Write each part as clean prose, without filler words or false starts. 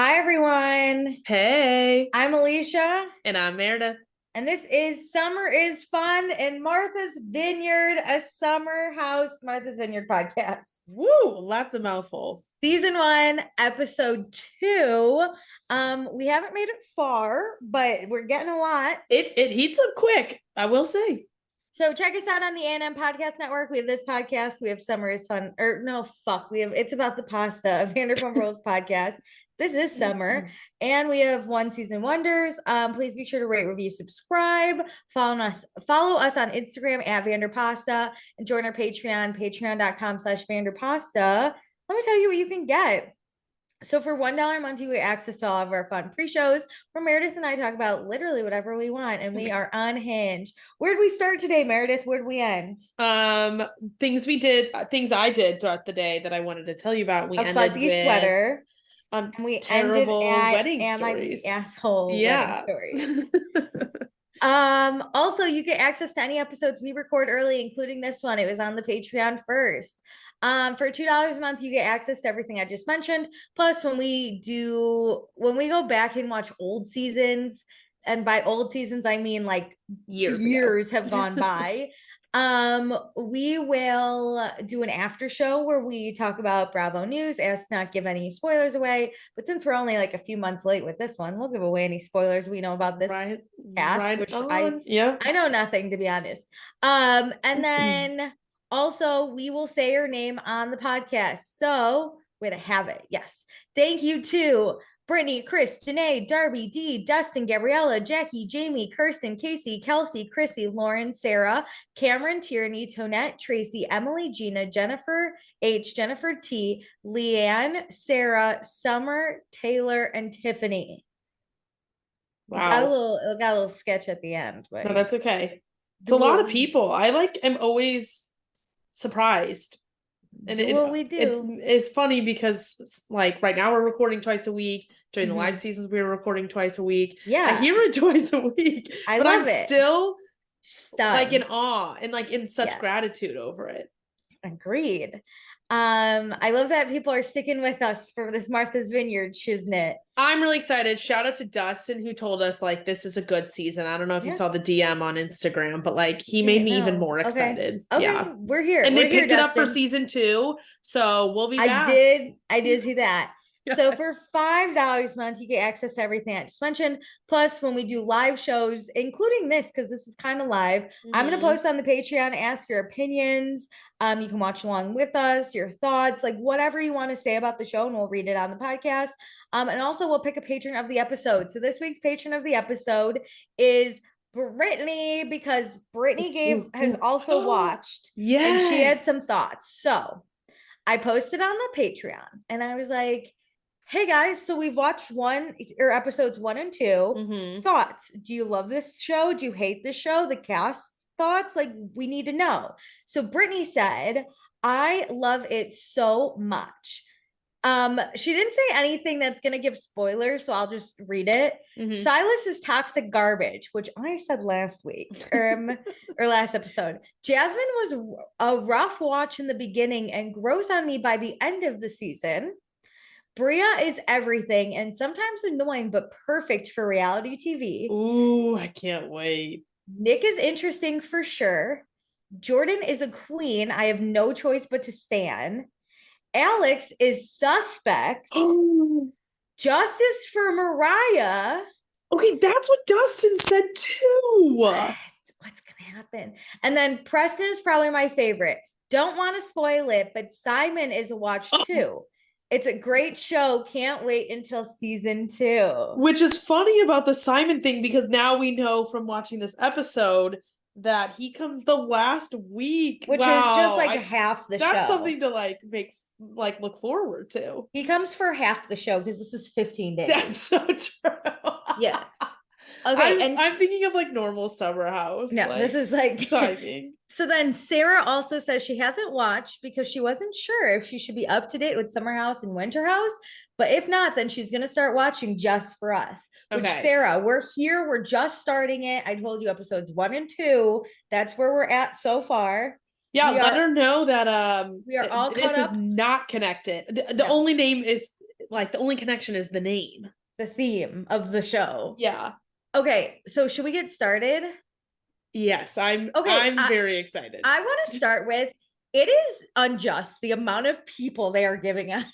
Hi, everyone. Hey, I'm Alicia, and I'm Meredith. and this is Summer is Fun in Martha's Vineyard, a summer house Martha's Vineyard podcast. Woo, lots of mouthful. Season 1, episode 2. We haven't made it far, but we're getting a lot. It heats up quick, I will say. So check us out on the A&M Podcast Network. We have this podcast. We have Summer is Fun. We have It's About the Pasta, Vanderpump Rules podcast. This is summer, and we have One Season Wonders. Please be sure to rate, review, subscribe. Follow us on Instagram at Vanderpasta, and join our Patreon, patreon.com/Vanderpasta. Let me tell you what you can get. So for $1 a month, you get access to all of our fun pre-shows where Meredith and I talk about literally whatever we want, and we are unhinged. Where'd we start today, Meredith? Where'd we end? Things I did throughout the day that I wanted to tell you about. We A ended fuzzy with sweater. And we ended at wedding Am I stories. the Asshole Yeah. wedding stories. Also, you get access to any episodes we record early, including this one. It was on the Patreon first. For $2 a month, you get access to everything I just mentioned. Plus, when we go back and watch old seasons, and by old seasons, I mean like years have gone by. We will do an after show where we talk about Bravo News, as not give any spoilers away. But since we're only like a few months late with this one, we'll give away any spoilers we know about this cast, which I know nothing, to be honest. And then also we will say your name on the podcast. So way to have it. Yes. Thank you to Brittany, Chris, Janae, Darby, Dee, Dustin, Gabriella, Jackie, Jamie, Kirsten, Casey, Kelsey, Chrissy, Lauren, Sarah, Cameron, Tierney, Tonette, Tracy, Emily, Gina, Jennifer H, Jennifer T, Leanne, Sarah, Summer, Taylor, and Tiffany. Wow. It got a little sketch at the end. But no, that's okay. It's a lot of people. I'm always surprised. And we do. It's funny because like right now we're recording twice a week. During the live seasons, we were recording twice a week. Yeah. I hear it twice a week. But I'm still stunned. Like in awe and like in such gratitude over it. Agreed. I love that people are sticking with us for this Martha's Vineyard shiznit. I'm really excited. Shout out to Dustin who told us like this is a good season. I don't know if you saw the DM on Instagram, but like he made me even more excited. Okay, yeah, we're here. And they picked it up for season 2, so we'll be back. I did see that. So for $5 a month, you get access to everything I just mentioned. Plus, when we do live shows, including this, because this is kind of live, I'm going to post on the Patreon, ask your opinions. You can watch along with us, your thoughts, like whatever you want to say about the show, and we'll read it on the podcast. And also we'll pick a patron of the episode. So this week's patron of the episode is Brittany, because Brittany has also watched. And she had some thoughts. So I posted on the Patreon and I was like, hey guys, so we've watched episodes 1 and 2. Thoughts? Do you love this show? Do you hate this show? The cast thoughts? Like, we need to know. So Brittany said, I love it so much. She didn't say anything that's gonna give spoilers, so I'll just read it. Silas is toxic garbage, which I said last week, or last episode. Jasmine was a rough watch in the beginning and grows on me by the end of the season. Bria is everything and sometimes annoying, but perfect for reality TV. Ooh, I can't wait. Nick is interesting for sure. Jordan is a queen. I have no choice but to stan. Alex is suspect. Justice for Mariah. Okay, that's what Dustin said too. What's gonna happen? And then Preston is probably my favorite. Don't want to spoil it, but Simon is a watch too. It's a great show. Can't wait until season 2. Which is funny about the Simon thing, because now we know from watching this episode that he comes the last week. Which is just like half the show. That's something to look forward to. He comes for half the show because this is 15 days. That's so true. Yeah. Okay. I'm thinking of like normal summer house. No, this is like timing. So then Sarah also says she hasn't watched because she wasn't sure if she should be up to date with Summer House and Winter House. But if not, then she's going to start watching just for us. Which, Sarah, we're here. We're just starting it. I told you episodes 1 and 2. That's where we're at so far. Yeah, let her know that we are all this is not connected. The only name is like the only connection is the name. The theme of the show. Yeah. Okay, so should we get started? Yes, I'm very excited. I want to start with, it is unjust the amount of people they are giving us.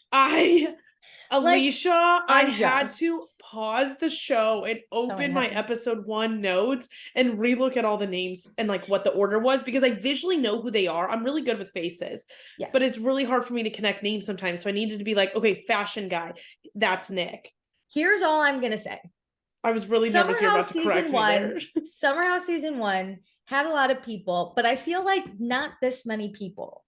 Alicia, I had unjust. to pause the show and open my episode 1 notes and relook at all the names and like what the order was, because I visually know who they are. I'm really good with faces, but it's really hard for me to connect names sometimes. So I needed to be like, okay, fashion guy, that's Nick. Here's all I'm gonna say. I was really nervous you're about to correct me there. Summer House season 1 had a lot of people, but I feel like not this many people.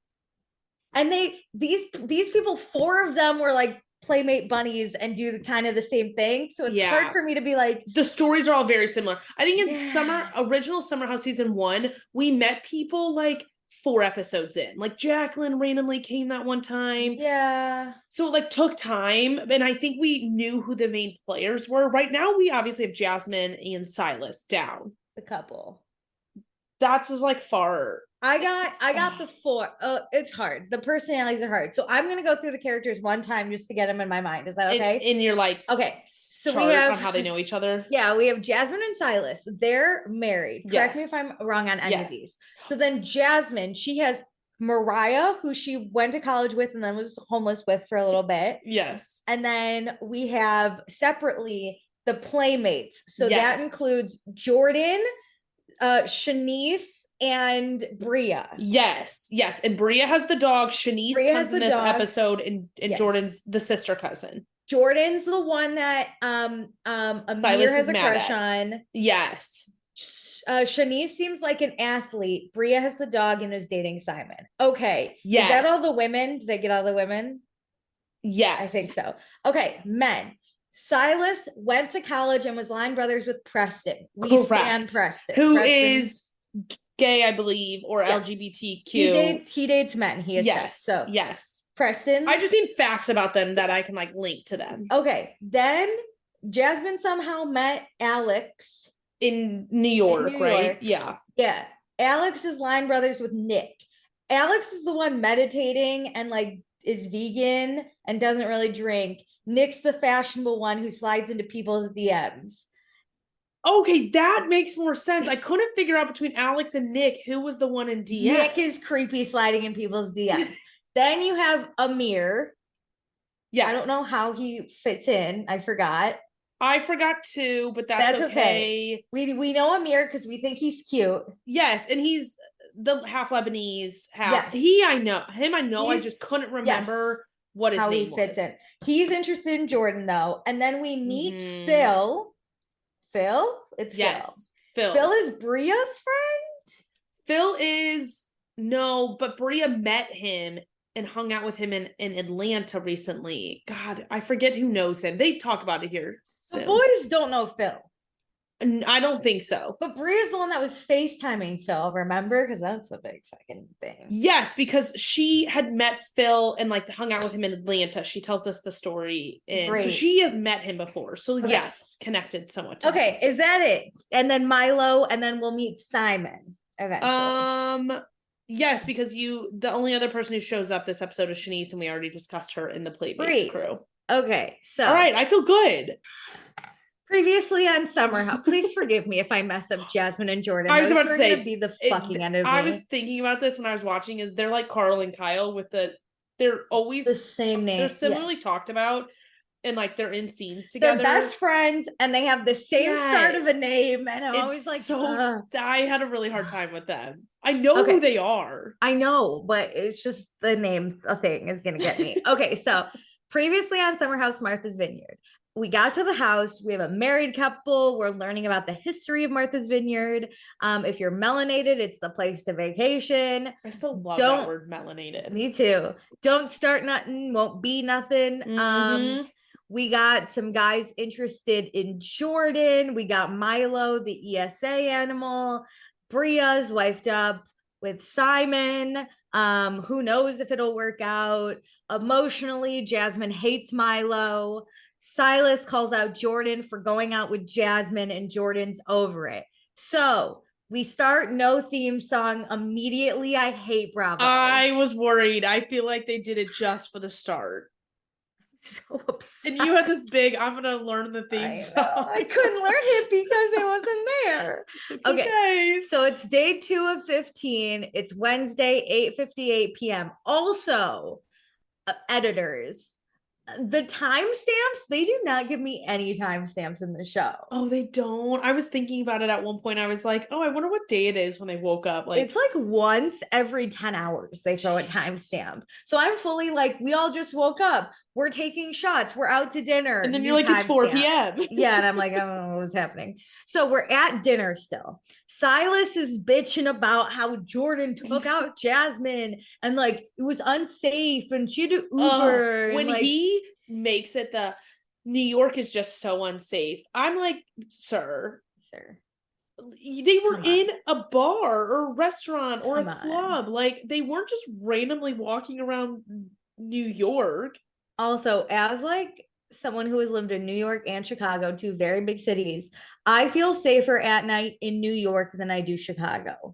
And these people, 4 of them were like playmate bunnies and do the kind of the same thing. So it's hard for me to be like, the stories are all very similar. I think in original Summer House season 1, we met people like 4 episodes in. Like Jacqueline randomly came that one time. Yeah. So it like took time. And I think we knew who the main players were. Right now we obviously have Jasmine and Silas down. The couple. That's as like far. I got the 4. It's hard. The personalities are hard. So I'm gonna go through the characters one time just to get them in my mind. Is that okay? In your like okay. So we have on how they know each other. Yeah, we have Jasmine and Silas. They're married. Correct me if I'm wrong on any of these. So then Jasmine, she has Mariah, who she went to college with and then was homeless with for a little bit. Yes. And then we have separately the playmates. So that includes Jordan, Shanice, and Bria. Yes. And Bria has the dog. Shanice comes in this episode, and Jordan's the sister cousin. Jordan's the one that Amir has a crush on. Yes. Shanice seems like an athlete. Bria has the dog and is dating Simon. Okay. Yes. Is that all the women? Did I get all the women? Yes. I think so. Okay. Men. Silas went to college and was line brothers with Preston. We stand Preston. Who is gay, I believe, or LGBTQ. He dates men. He is sex. So Preston. I just need facts about them that I can like link to them. Okay. Then Jasmine somehow met Alex in New York, right? Yeah. Alex is line brothers with Nick. Alex is the one meditating and like is vegan and doesn't really drink. Nick's the fashionable one who slides into people's DMs. Okay, that makes more sense. I couldn't figure out between Alex and Nick who was the one in DMs. Nick is creepy sliding in people's DMs. Then you have Amir. I don't know how he fits in. I forgot too, but that's okay. We know Amir because we think he's cute. Yes, and he's the half Lebanese, half I know. I just couldn't remember what his name was. Fits in. He's interested in Jordan though. And then we meet Phil. Phil? It's Phil. Phil is Bria's friend? Phil is but Bria met him and hung out with him in Atlanta recently. God, I forget who knows him. They talk about it here soon. The boys don't know Phil. I don't think so. But Bria's the one that was FaceTiming Phil, remember? Because that's a big fucking thing. Yes, because she had met Phil and like hung out with him in Atlanta. She tells us the story. And so she has met him before. So yes, connected somewhat to him. Is that it? And then Milo, and then we'll meet Simon eventually. Yes, because the only other person who shows up this episode is Shanice, and we already discussed her in the Playmates crew. Okay, so all right, I feel good. Previously on Summer House, please forgive me if I mess up Jasmine and Jordan. I was about to say, be the fucking end of me. I was thinking about this when I was watching. Is they're like Carl and Kyle with they're always the same name. They're similarly talked about, and like they're in scenes together. They're best friends, and they have the same start of a name. And I'm always like, I had a really hard time with them. I know who they are. I know, but it's just the name thing is gonna get me. Okay, so previously on Summer House, Martha's Vineyard. We got to the house. We have a married couple. We're learning about the history of Martha's Vineyard. If you're melanated, it's the place to vacation. I still love that word, melanated. Me too. Don't start nothing, won't be nothing. We got some guys interested in Jordan. We got Milo, the ESA animal. Bria's wifed up with Simon. Who knows if it'll work out. Emotionally, Jasmine hates Milo. Silas calls out Jordan for going out with Jasmine, and Jordan's over it. So we start no theme song immediately. I hate Bravo. I was worried. I feel like they did it just for the start. So upset. And you had this big, I'm gonna learn the theme song. I couldn't learn it because it wasn't there. Okay. So it's day 2 of 15. It's Wednesday, 8:58 p.m. Also, editors, the timestamps, they do not give me any timestamps in the show. Oh, they don't. I was thinking about it at one point. I was like, oh, I wonder what day it is when they woke up. Like, it's like once every 10 hours they throw a timestamp. So I'm fully like, we all just woke up. We're taking shots. We're out to dinner. And then you're like, it's 4 p.m. Yeah. And I'm like, I don't know what's happening. So we're at dinner still. Silas is bitching about how Jordan took out Jasmine and like it was unsafe and she had to Uber. When like, he makes it the New York is just so unsafe. I'm like, sir. They were in a bar or a restaurant or a club. Like they weren't just randomly walking around New York. Also, as like someone who has lived in New York and Chicago, 2 very big cities, I feel safer at night in New York than I do Chicago.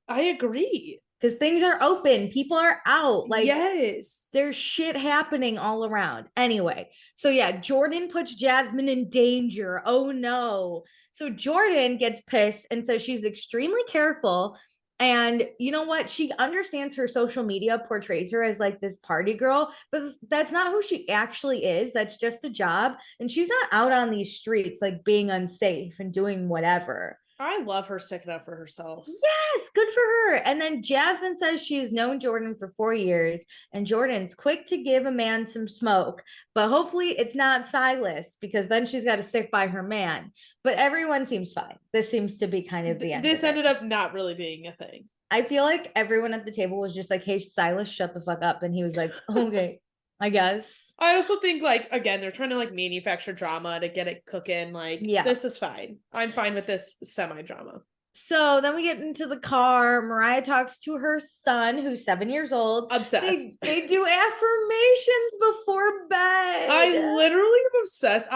I agree. Because things are open, people are out. Like, yes, there's shit happening all around. Anyway, so yeah, Jordan puts Jasmine in danger. Oh no. So Jordan gets pissed and says she's extremely careful. And you know what? She understands her social media portrays her as like this party girl, but that's not who she actually is. That's just a job. And she's not out on these streets like being unsafe and doing whatever. I love her sticking up for herself. Yes, good for her. And then Jasmine says she's known Jordan for 4 years, and Jordan's quick to give a man some smoke, but hopefully it's not Silas because then she's got to stick by her man. But everyone seems fine. This seems to be kind of the end. This ended up not really being a thing. I feel like everyone at the table was just like, hey, Silas, shut the fuck up. And he was like, okay, I guess. I also think like, again, they're trying to like manufacture drama to get it cooking. Like, yeah, this is fine. I'm fine with this semi-drama. So then we get into the car. Mariah talks to her son, who's 7 years old. Obsessed. They do affirmations before bed. I literally am obsessed.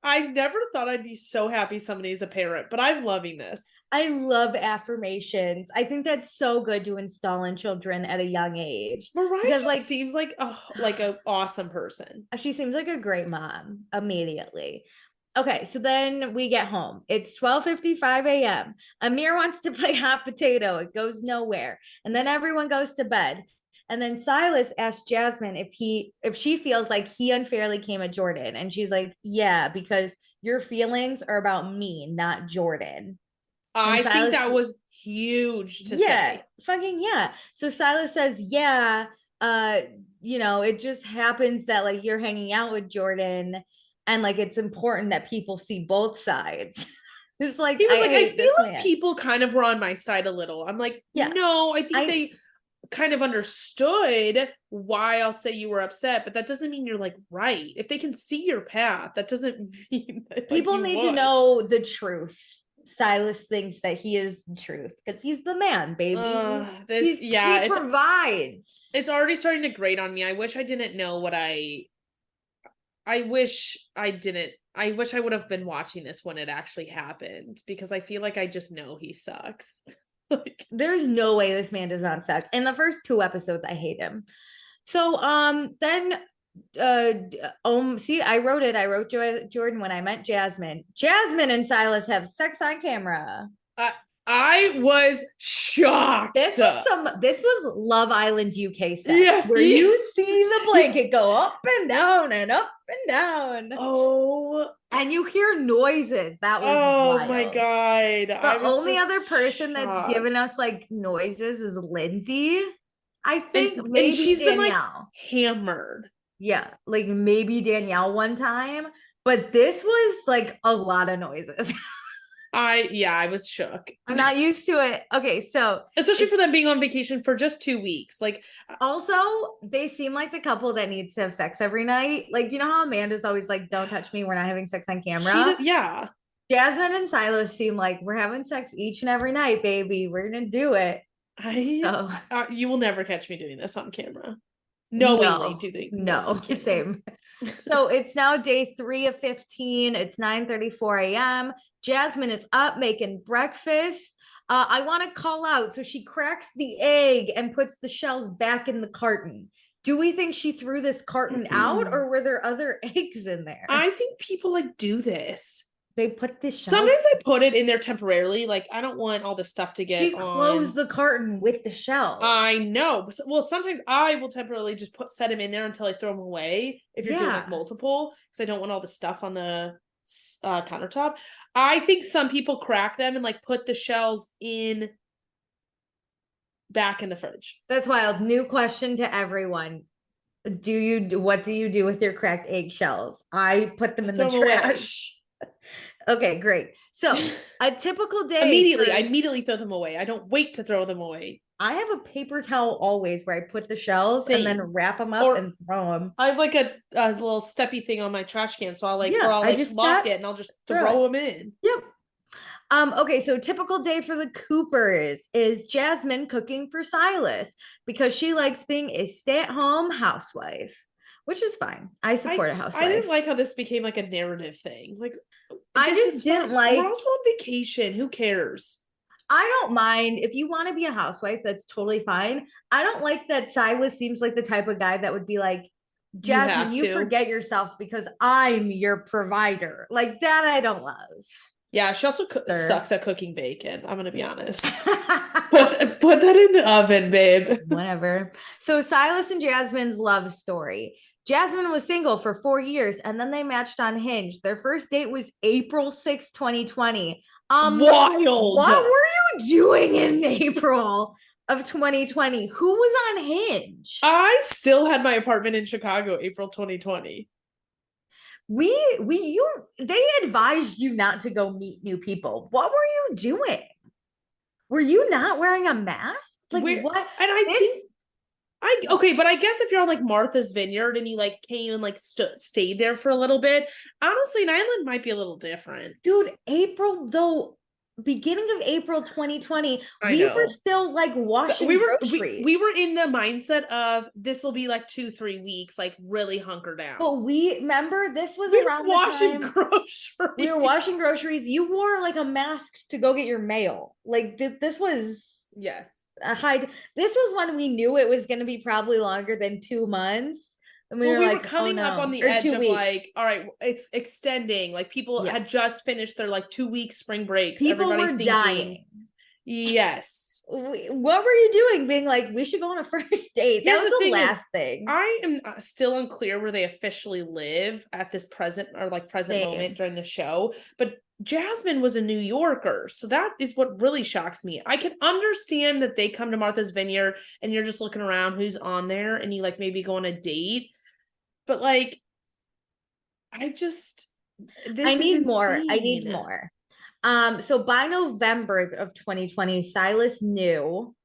I never thought I'd be so happy somebody's a parent, but I'm loving this. I love affirmations. I think that's so good to install in children at a young age. Mariah just like seems like an awesome person. She seems like a great mom immediately. Okay, so then we get home. It's 12:55 a.m. Amir wants to play hot potato. It goes nowhere. And then everyone goes to bed. And then Silas asks Jasmine if she feels like he unfairly came at Jordan. And she's like, yeah, because your feelings are about me, not Jordan. I think that was huge to say. Fucking yeah. So Silas says, yeah, it just happens that like you're hanging out with Jordan and like it's important that people see both sides. It's like, he was I feel like people kind of were on my side a little. I'm like, no, I think they kind of understood why I'll say you were upset, but that doesn't mean you're like right. If they can see your path, that doesn't mean that, people need to know the truth. Silas thinks that he is the truth because he's the man, baby. He provides. It's already starting to grate on me. I wish I didn't know what I wish I didn't. I wish I would have been watching this when it actually happened because I feel like I just know he sucks. Like, there's no way this man does not suck. In the first 2 episodes, I hate him. So then see, I wrote Jordan when I meant Jasmine. Jasmine and Silas have sex on camera. I was shocked. This was Love Island UK sex, where you see the blanket go up and down and up and down. Oh, and you hear noises. That was wild. My god! The only other person that's given us like noises is Lindsay. I think maybe she's Danielle. Been like hammered. Yeah, like maybe Danielle one time, but this was like a lot of noises. I was shook. I'm not used to it. Okay, so especially for them being on vacation for just 2 weeks. Like, also they seem like the couple that needs to have sex every night. Like, you know how Amanda's always like, "Don't touch me. We're not having sex on camera." Yeah. Jasmine and Silas seem like we're having sex each and every night, baby. We're gonna do it. You will never catch me doing this on camera. No, same. So it's now day 3 of 15. It's 9:34 a.m. Jasmine is up making breakfast. I want to call out. So she cracks the egg and puts the shells back in the carton. Do we think she threw this carton out, or were there other eggs in there? I think people like do this. They put this shelf. Sometimes I put it in there temporarily. Like, I don't want all the stuff to get She closed the carton with the shelf. I know. Well, sometimes I will temporarily just set them in there until I throw them away. If you're doing like multiple, because I don't want all the stuff on the countertop. I think some people crack them and like put the shells in back in the fridge. That's wild. New question to everyone. What do you do with your cracked eggshells? I put them in the trash. Okay, great. So a typical day. I immediately throw them away. I don't wait to throw them away. I have a paper towel always where I put the shells and then wrap them up and throw them. I have like a little steppy thing on my trash can. So I'll just lock it and I'll just throw them in. Yep. Okay, so typical day for the Coopers is Jasmine cooking for Silas because she likes being a stay-at-home housewife, which is fine. I support a housewife. I didn't like how this became like a narrative thing. Like, I just didn't like. We're also on vacation. Who cares? I don't mind if you want to be a housewife. That's totally fine. I don't like that Silas seems like the type of guy that would be like, Jasmine, you forget yourself because I'm your provider. Like that, I don't love. Yeah, she also sucks at cooking bacon. I'm gonna be honest. put that in the oven, babe. Whatever. So Silas and Jasmine's love story. Jasmine was single for 4 years and then they matched on Hinge. Their first date was April 6, 2020. Wild. What were you doing in April of 2020? Who was on Hinge? I still had my apartment in Chicago, April 2020. They advised you not to go meet new people. What were you doing? Were you not wearing a mask? Like what? And okay, but I guess if you're on like Martha's Vineyard and you like came and like stayed there for a little bit, honestly, an island might be a little different. Dude, beginning of April 2020, we were still like washing groceries. We were in the mindset of this will be like 2-3 weeks, like really hunker down. But remember this was around washing groceries. We were washing groceries. You wore like a mask to go get your mail. Like this was this was when we knew it was going to be probably longer than 2 months. And we were coming up on the edge of like, all right, it's extending. Like people had just finished their like 2-week spring breaks. People were dying. Yes. What were you doing? Being like, we should go on a first date. That was the last thing. I am still unclear where they officially live at this present moment during the show. But Jasmine was a New Yorker. So that is what really shocks me. I can understand that they come to Martha's Vineyard and you're just looking around who's on there and you like maybe go on a date. But like, I need more. So by November of 2020, Silas knew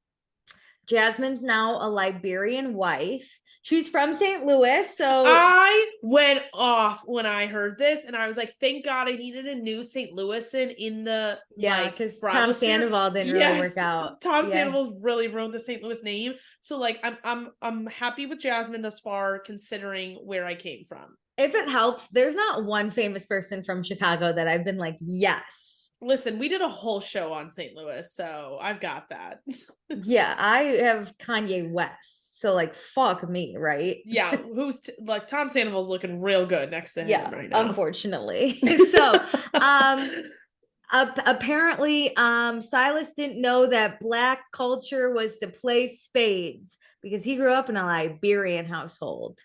Jasmine's now a Liberian wife. She's from St. Louis. So I went off when I heard this and I was like, thank God I needed a new St. Louisan in the because Tom Sandoval didn't really work out. Tom Sandoval's really ruined the St. Louis name. So like I'm happy with Jasmine thus far considering where I came from. If it helps, there's not one famous person from Chicago that I've been like, yes. Listen, we did a whole show on St. Louis, so I've got that. Yeah, I have Kanye West. So like, fuck me, right? Yeah, like Tom Sandoval's looking real good next to him right now. Unfortunately. So, apparently, Silas didn't know that Black culture was to play spades because he grew up in a Liberian household.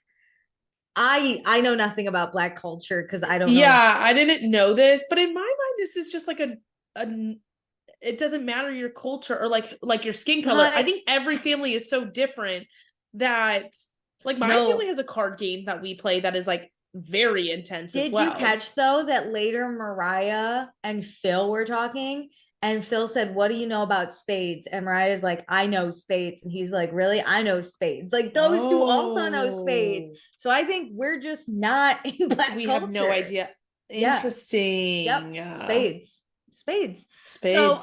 I know nothing about Black culture because I don't know. Yeah, I didn't know this, but in my mind, this is just like it doesn't matter your culture or like your skin color. I think every family is so different that like my family has a card game that we play that is like very intense as well. Did you catch though that later Mariah and Phil were talking and Phil said, what do you know about spades? And Mariah's like, I know spades. And he's like, really? I know spades. Like those two also know spades. So I think we're just not in Black culture. We have no idea. Interesting. Yep. Spades. So,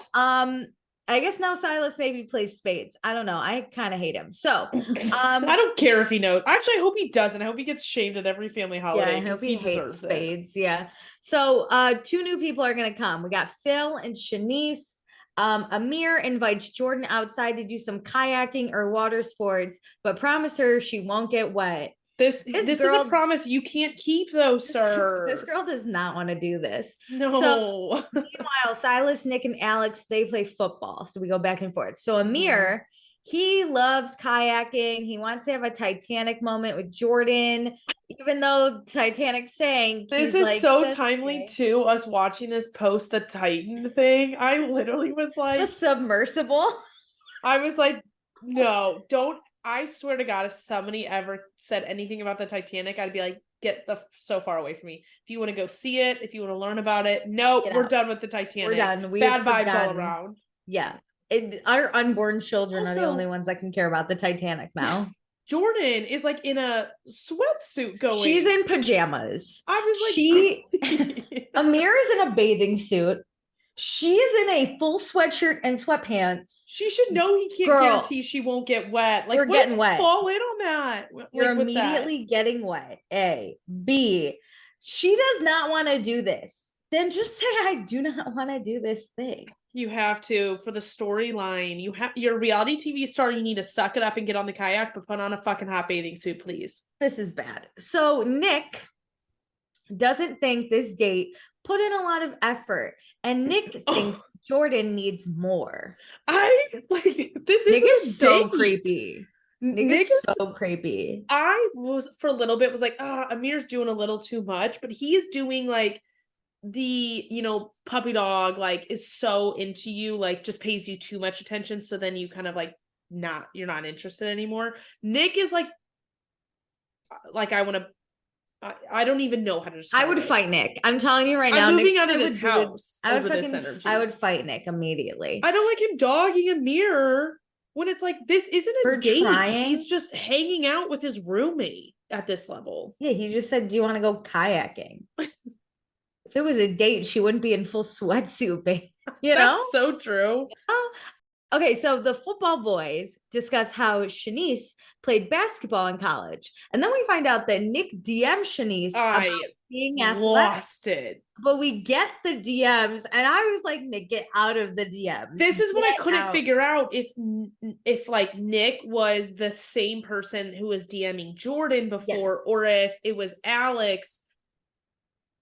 I guess now Silas maybe plays spades. I don't know. I kind of hate him. So, I don't care if he knows. Actually, I hope he doesn't. I hope he gets shamed at every family holiday. Yeah, I hope he hates spades. Yeah. So, 2 new people are going to come. We got Phil and Shanice. Amir invites Jordan outside to do some kayaking or water sports, but promise her she won't get wet. This is a promise you can't keep though, sir. This girl does not want to do this. No. So meanwhile, Silas, Nick, and Alex, they play football. So we go back and forth. So Amir, he loves kayaking. He wants to have a Titanic moment with Jordan, even though Titanic sank. This is like, so timely too, us watching this post the Titan thing. I literally was like, the submersible. I was like, no, don't. I swear to God, if somebody ever said anything about the Titanic, I'd be like, get so far away from me. If you want to go see it, if you want to learn about it, nope, we're done with the Titanic. We're done. Bad vibes all around. Yeah. Our unborn children are the only ones that can care about the Titanic now. Jordan is like in a sweatsuit going. She's in pajamas. I was like, Amir is in a bathing suit. She is in a full sweatshirt and sweatpants. She should know he can't guarantee she won't get wet. Like, we're getting wet. Fall in on that. You're immediately getting wet. A. B. She does not want to do this. Then just say, I do not want to do this thing. You have to, for the storyline. You're a reality TV star. You need to suck it up and get on the kayak, but put on a fucking hot bathing suit, please. This is bad. So Nick doesn't think this date put in a lot of effort, and Nick thinks Jordan needs more. This Nick is so creepy. Nick is so creepy. I was for a little bit was like, Amir's doing a little too much, but he is doing like the puppy dog, like is so into you, like just pays you too much attention, so then you kind of like you're not interested anymore. Nick is like I want to. I don't even know how to describe I would fight Nick. I'm telling you right now. I'm moving out of this house over this energy. I would fight Nick immediately. I don't like him dogging Amir when it's like, this isn't a date. He's just hanging out with his roommate at this level. Yeah, he just said, do you want to go kayaking? If it was a date, she wouldn't be in full sweatsuit, babe. That's so true. Okay, so the football boys discuss how Shanice played basketball in college. And then we find out that Nick DM'd Shanice about being athletic. Lost it. But we get the DMs, and I was like, Nick, get out of the DMs. This is what I couldn't figure out, if like Nick was the same person who was DMing Jordan before, or if it was Alex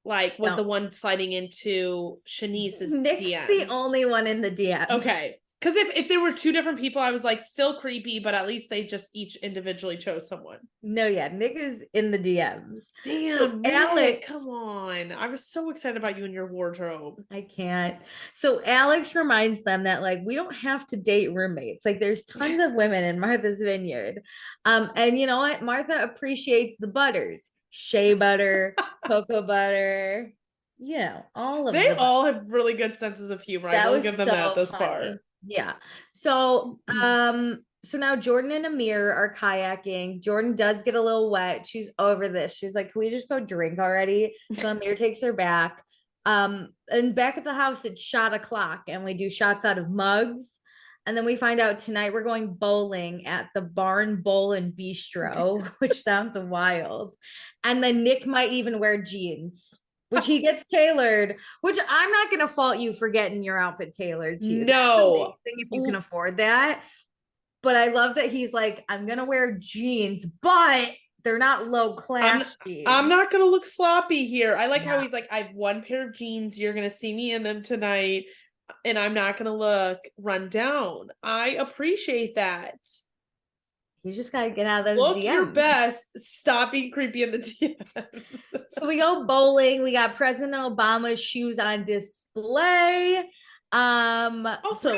was the one sliding into Shanice's Nick's DMs. The only one in the DMs. Okay. Because if there were two different people, I was like, still creepy, but at least they just each individually chose someone. No, yeah, Nick is in the DMs. Damn, so Nick, Alex, come on. I was so excited about you and your wardrobe. I can't. So Alex reminds them that we don't have to date roommates. There's tons of women in Martha's Vineyard. And you know what? Martha appreciates the butters. Shea butter, cocoa butter, all of them. They all have really good senses of humor. I will give them that thus far. Yeah. So so now Jordan and Amir are kayaking. Jordan does get a little wet. She's over this. She's like, can we just go drink already? So Amir takes her back. And back at the house, it's shot o'clock, and we do shots out of mugs. And then we find out tonight we're going bowling at the Barn Bowl and Bistro, which sounds wild. And then Nick might even wear jeans, which he gets tailored, which I'm not going to fault you for getting your outfit tailored to you. No. If you can afford that. But I love that he's like, I'm going to wear jeans, but they're not low class jeans. I'm not going to look sloppy here. I like how he's like, I have one pair of jeans. You're going to see me in them tonight, and I'm not going to look run down. I appreciate that. You just got to get out of those Look DMs. your best. Stop being creepy in the DMs. So we go bowling. We got President Obama's shoes on display. Also,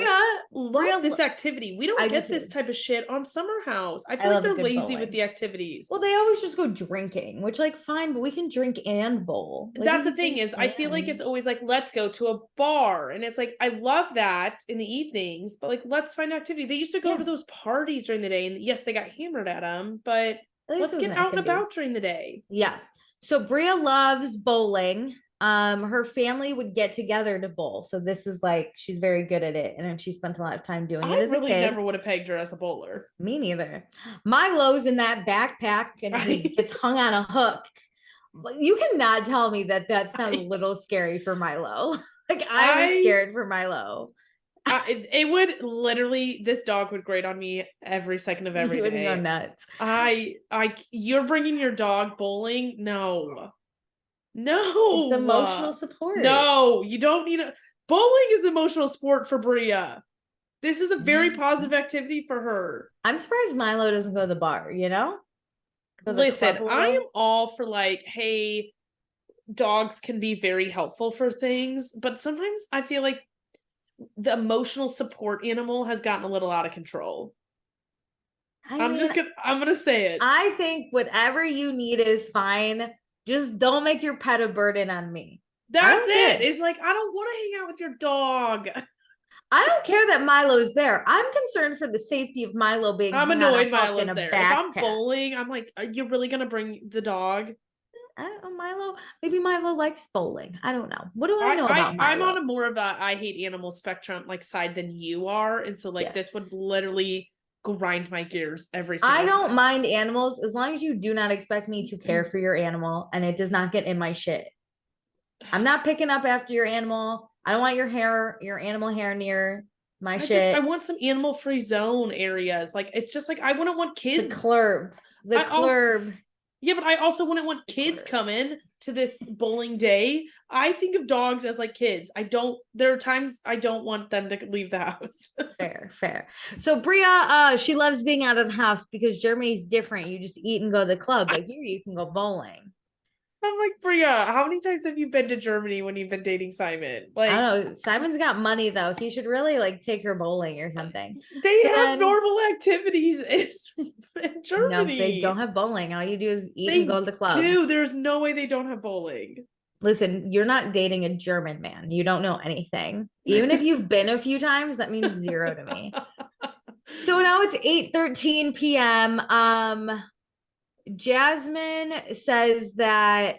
love this activity. We don't get this type of shit on Summer House. I feel like they're lazy with the activities. Well, they always just go drinking, which fine, but we can drink and bowl. That's the thing is, I feel like it's always let's go to a bar, and it's I love that in the evenings, but let's find activity. They used to go to those parties during the day, and yes, they got hammered at them, but let's get out and about during the day. Yeah. So Bria loves bowling. Her family would get together to bowl, so this is she's very good at it, and she spent a lot of time doing it as a kid. Never would have pegged her as a bowler. Me neither. Milo's in that backpack, and he gets hung on a hook. You cannot tell me that's not a little scary for Milo. I was scared for Milo. It would literally, this dog would grate on me every second of every You would day. go nuts. You're bringing your dog bowling? No. No. It's emotional support. No, you don't need bowling is emotional support for Bria. This is a very positive activity for her. I'm surprised Milo doesn't go to the bar, you know? Listen, I am all for like, hey, dogs can be very helpful for things, but sometimes I feel like the emotional support animal has gotten a little out of control. I'm gonna say it. I think whatever you need is fine. Just don't make your pet a burden on me. That's it. It's like, I don't want to hang out with your dog. I don't care that Milo's there. I'm concerned for the safety of Milo being. I'm annoyed Milo's there. If I'm bowling, I'm like, are you really gonna bring the dog? I don't know, Milo. Maybe Milo likes bowling. I don't know. What do I know about Milo? I'm on a more of a I hate animals spectrum like side than you are, and so like this would literally grind my gears every single time. I don't mind animals as long as you do not expect me to care for your animal and it does not get in my shit. I'm not picking up after your animal. I don't want your animal hair near my shit. I want some animal free zone areas. Like it's just like I wouldn't want kids. The club. Yeah, but I also wouldn't want kids coming to this bowling day. I think of dogs as like kids. There are times I don't want them to leave the house. Fair. So Bria, she loves being out of the house because Germany's different. You just eat and go to the club. But here you can go bowling. I'm like, Bria, how many times have you been to Germany when you've been dating Simon? Like, I don't know. Simon's got money though. He should really like take her bowling or something. They have normal activities in Germany. No, they don't have bowling. All you do is eat and go to the club. There's no way they don't have bowling. Listen, you're not dating a German man. You don't know anything. Even if you've been a few times, that means zero to me. So now it's 8:13 p.m. Jasmine says that,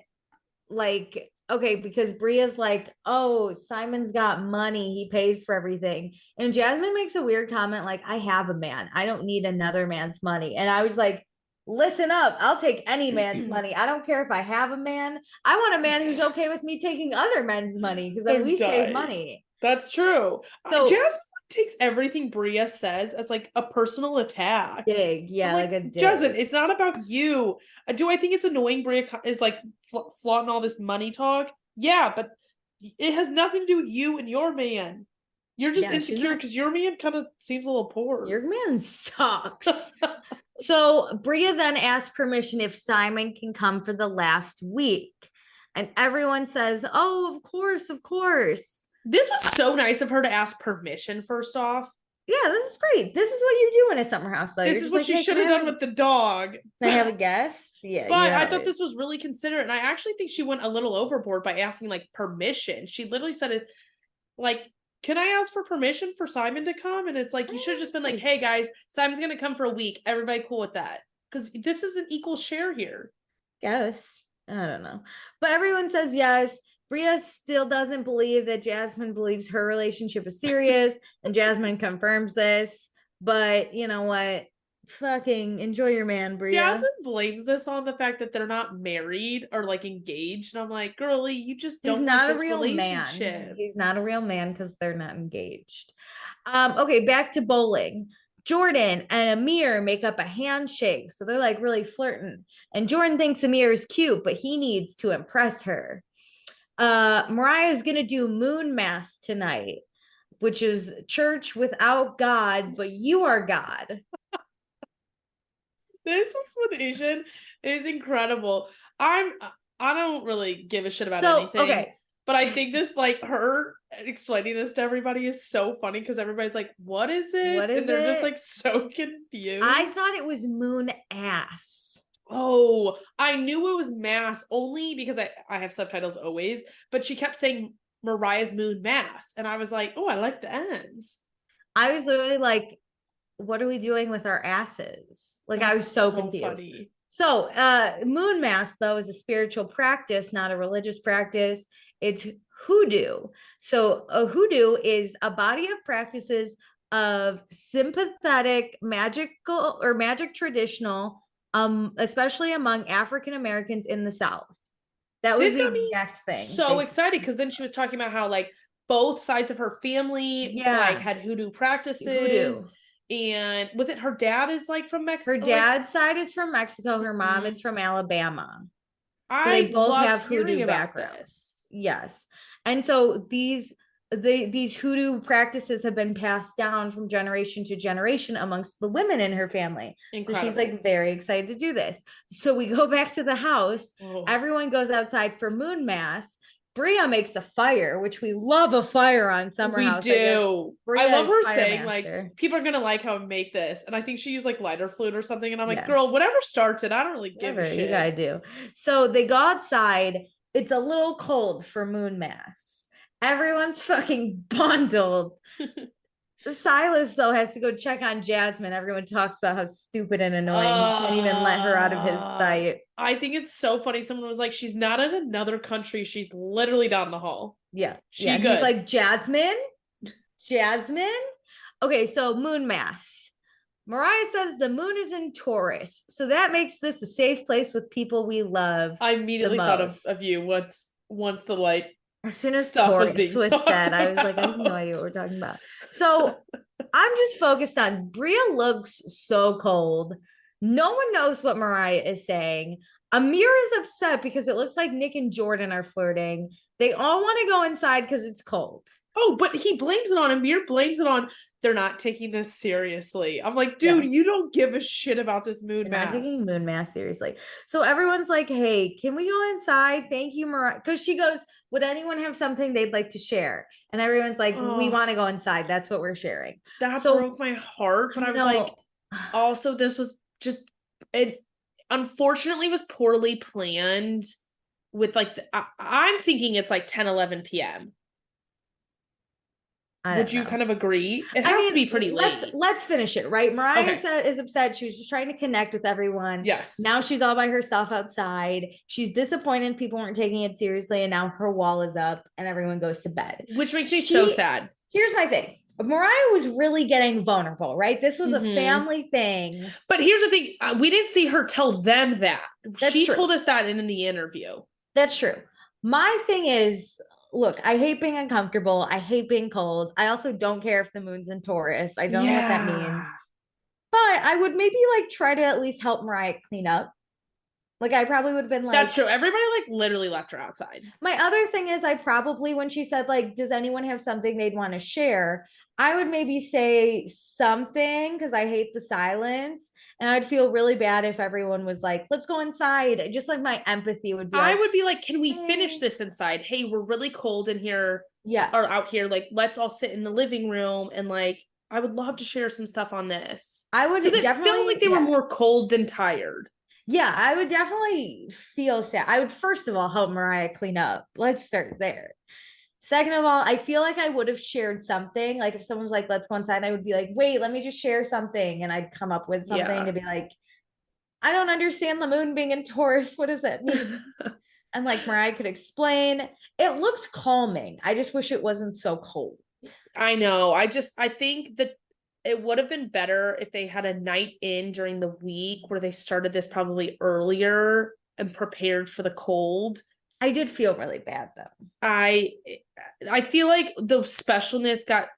like, okay, because Bria's like, oh, Simon's got money. He pays for everything. And Jasmine makes a weird comment like, I have a man. I don't need another man's money. And I was like, listen up. I'll take any man's money. I don't care if I have a man. I want a man who's okay with me taking other men's money because then we save money. That's true. So Jasmine takes everything Bria says as like a personal attack. Like a dig. Jasmine, it's not about you. Do I think it's annoying Bria is like flaunting all this money talk? Yeah, but it has nothing to do with you and your man. You're just insecure because your man kind of seems a little poor. Your man sucks. So Bria then asks permission if Simon can come for the last week. And everyone says, oh, of course. This was so nice of her to ask permission, first off. Yeah, this is great. This is what you do in a summer house. Though. This is what she should have done with the dog. Can I have a guest? Yeah. But I thought this was really considerate. And I actually think she went a little overboard by asking like permission. She literally said it like, can I ask for permission for Simon to come? And it's like, you should have just been like, hey guys, Simon's going to come for a week. Everybody cool with that? Because this is an equal share here. Yes. I don't know. But everyone says yes. Bria still doesn't believe that Jasmine believes her relationship is serious, and Jasmine confirms this. But you know what? Fucking enjoy your man, Bria. Jasmine blames this on the fact that they're not married or like engaged, and I'm like, girly, you just don't. He's not a real man. He's not a real man because they're not engaged. Okay, back to bowling. Jordan and Amir make up a handshake, so they're like really flirting. And Jordan thinks Amir is cute, but he needs to impress her. Mariah's gonna do moon mass tonight, which is church without God, but you are God. This explanation is incredible. I don't really give a shit about anything. Okay. But I think this, like, her explaining this to everybody is so funny because everybody's like, what is it? And they're just like so confused. I thought it was moon ass. Oh, I knew it was mass only because I have subtitles always, but she kept saying Mariah's moon mass. And I was like, oh, I like the ends. I was literally like, what are we doing with our asses? Like, that's I was so confused. Funny. So moon mass, though, is a spiritual practice, not a religious practice. It's hoodoo. So a hoodoo is a body of practices of sympathetic, magical or magic traditional, especially among African Americans in the South. That was the exact thing. So excited because then she was talking about how like both sides of her family like had hoodoo practices. And was it her dad is like from Mexico? Her dad's side is from Mexico. Her mom is from Alabama. So I they both have hoodoo backgrounds. Yes. And so these hoodoo practices have been passed down from generation to generation amongst the women in her family. Incredible. So she's like very excited to do this. So we go back to the house. Everyone goes outside for moon mass. Bria makes a fire, which we love a fire on Summer House. We do. I love her saying like, people are going to like how I make this. And I think she used like lighter fluid or something. And I'm like, girl, whatever starts it, I don't really give a shit. You gotta do. So they go outside. It's a little cold for moon mass. Everyone's fucking bundled. Silas, though, has to go check on Jasmine. Everyone talks about how stupid and annoying he can't even let her out of his sight. I think it's so funny. Someone was like, she's not in another country. She's literally down the hall. Yeah. He's like, Jasmine? Okay, so moon mass. Mariah says the moon is in Taurus. So that makes this a safe place with people we love. I immediately thought of you once the like, as soon as Taurus was said, I was like, I have no idea what we're talking about. So I'm just focused on Bria looks so cold. No one knows what Mariah is saying. Amir is upset because it looks like Nick and Jordan are flirting. They all want to go inside because it's cold. Oh, but he blames it on Amir, blames it on they're not taking this seriously. I'm like, dude, you don't give a shit about this moon mass. Not taking moon mass seriously. So everyone's like, hey, can we go inside? Thank you, Mariah. Because she goes, would anyone have something they'd like to share? And everyone's like, we want to go inside. That's what we're sharing. That broke my heart. But I was like, also, this was just, it unfortunately was poorly planned with like, I'm thinking it's like 10, 11 p.m. Would you kind of agree? It has to be pretty late. Let's finish it, right? Mariah is upset. She was just trying to connect with everyone. Yes. Now she's all by herself outside. She's disappointed people weren't taking it seriously, and now her wall is up and everyone goes to bed. Which makes me so sad. Here's my thing. Mariah was really getting vulnerable, right? This was a family thing. But here's the thing. We didn't see her tell them that. She told us that in the interview. That's true. My thing is, look, I hate being uncomfortable. I hate being cold. I also don't care if the moon's in Taurus. I don't know what that means. But I would maybe like try to at least help Mariah clean up. Like I probably would have been like, that's true. Everybody like literally left her outside. My other thing is I probably, when she said like, does anyone have something they'd want to share? I would maybe say something because I hate the silence. And I'd feel really bad if everyone was like, let's go inside. Just like my empathy would be I would be like, can we finish this inside? Hey, we're really cold in here. Yeah. Or out here. Like, let's all sit in the living room. And like, I would love to share some stuff on this. I would definitely. It felt like they were more cold than tired. Yeah, I would definitely feel sad. I would first of all help Mariah clean up. Let's start there. Second of all, I feel like I would have shared something. Like if someone was like, let's go inside, I would be like, wait, let me just share something. And I'd come up with something to be like, I don't understand the moon being in Taurus. What does that mean? And like Mariah could explain. It looked calming. I just wish it wasn't so cold. I know. I think that it would have been better if they had a night in during the week where they started this probably earlier and prepared for the cold. I did feel really bad though. I feel like the specialness got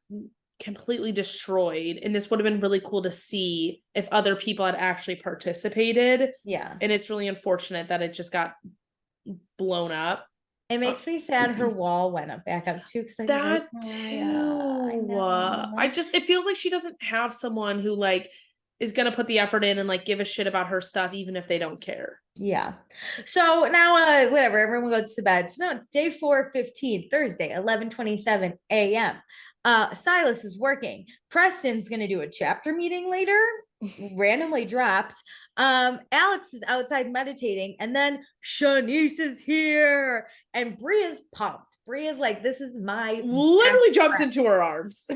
completely destroyed, and this would have been really cool to see if other people had actually participated. Yeah. And it's really unfortunate that it just got blown up. It makes me sad her wall went up back up too. Because that too. It feels like she doesn't have someone who like is gonna put the effort in and like give a shit about her stuff, even if they don't care. Yeah. So now whatever, everyone goes to bed. So now it's day 4:15, Thursday, 11:27 a.m. Silas is working. Preston's gonna do a chapter meeting later, randomly dropped. Alex is outside meditating, and then Shanice is here, and Bria's pumped. Bria's like, this is my literally jumps into her arms.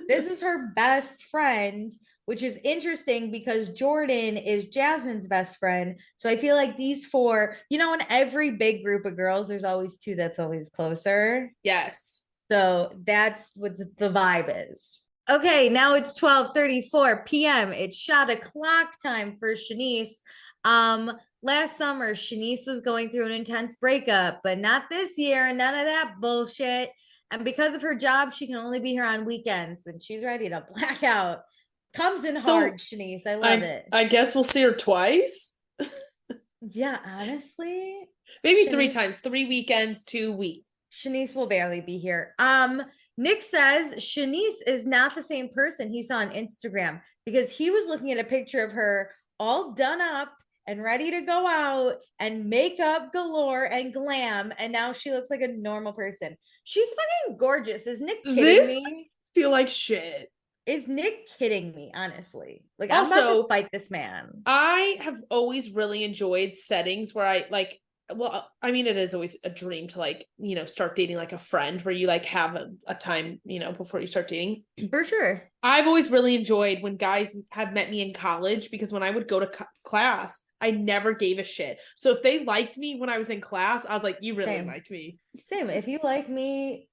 This is her best friend, which is interesting because Jordan is Jasmine's best friend. So I feel like these four, in every big group of girls, there's always two that's always closer. Yes. So that's what the vibe is. Okay, now it's 12:34 p.m. It's shot o'clock time for Shanice. Last summer, Shanice was going through an intense breakup, but not this year. None of that bullshit. And because of her job, she can only be here on weekends, and she's ready to black out. Comes in hard, Shanice. I love it. I guess we'll see her twice. Yeah, honestly. Maybe Shanice, 3 times, 3 weekends, 2 weeks. Shanice will barely be here. Nick says Shanice is not the same person he saw on Instagram because he was looking at a picture of her all done up and ready to go out and makeup galore and glam, and now she looks like a normal person. She's fucking gorgeous. Is Nick kidding me? Feel like shit. Is Nick kidding me? Honestly, like, I'm about to fight this man. I have always really enjoyed settings where I like. Well, I mean, it is always a dream to like, you know, start dating like a friend where you like have a time, you know, before you start dating. For sure. I've always really enjoyed when guys have met me in college because when I would go to class, I never gave a shit. So if they liked me when I was in class, I was like, you really like me. Same. If you like me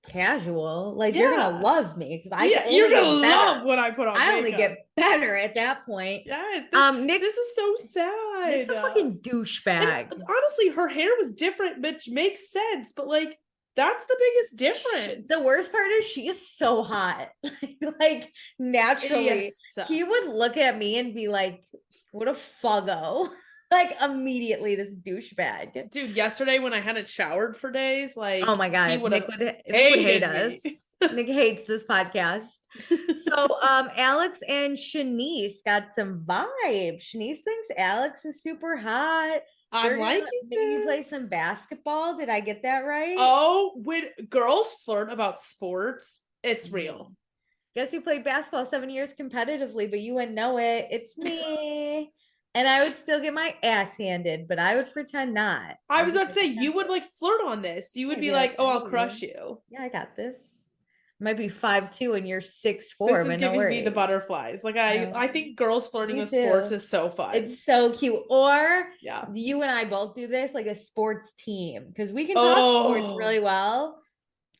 casual, like, you're gonna love me because you're gonna love what I put on. I only get better at that point. Yes. Nick, this is so sad. Nick's a fucking douchebag. Honestly, her hair was different, which makes sense, but like, that's the biggest difference. The worst part is she is so hot. Like naturally, yes. He would look at me and be like, what a fuggo. Like immediately, this douchebag. Dude, yesterday when I hadn't showered for days, like, oh my God, Nick would hate us. Nick hates this podcast. So Alex and Shanice got some vibes. Shanice thinks Alex is super hot. I'm liking this. Maybe play some basketball. Did I get that right? Oh, when girls flirt about sports, it's real. Guess you played basketball 7 years competitively, but you wouldn't know it. It's me. And I would still get my ass handed, but I would pretend not. I was about to say, you would like flirt on this. You would be like, oh, I'll crush you. Yeah, I got this. Might be 5'2" and you're 6'4". This is giving me the butterflies. Like I think girls flirting with sports is so fun. It's so cute. Or you and I both do this, like a sports team, because we can talk sports really well.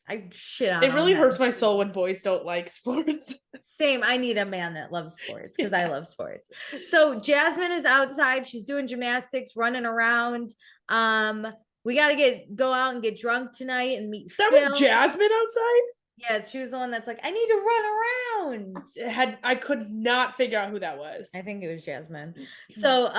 It really hurts my soul when boys don't like sports. Same. I need a man that loves sports because I love sports. So Jasmine is outside. She's doing gymnastics, running around. We got to go out and get drunk tonight and meet Phil. Was Jasmine outside? Yeah, she was the one that's like, I need to run around. I could not figure out who that was. I think it was Jasmine. So,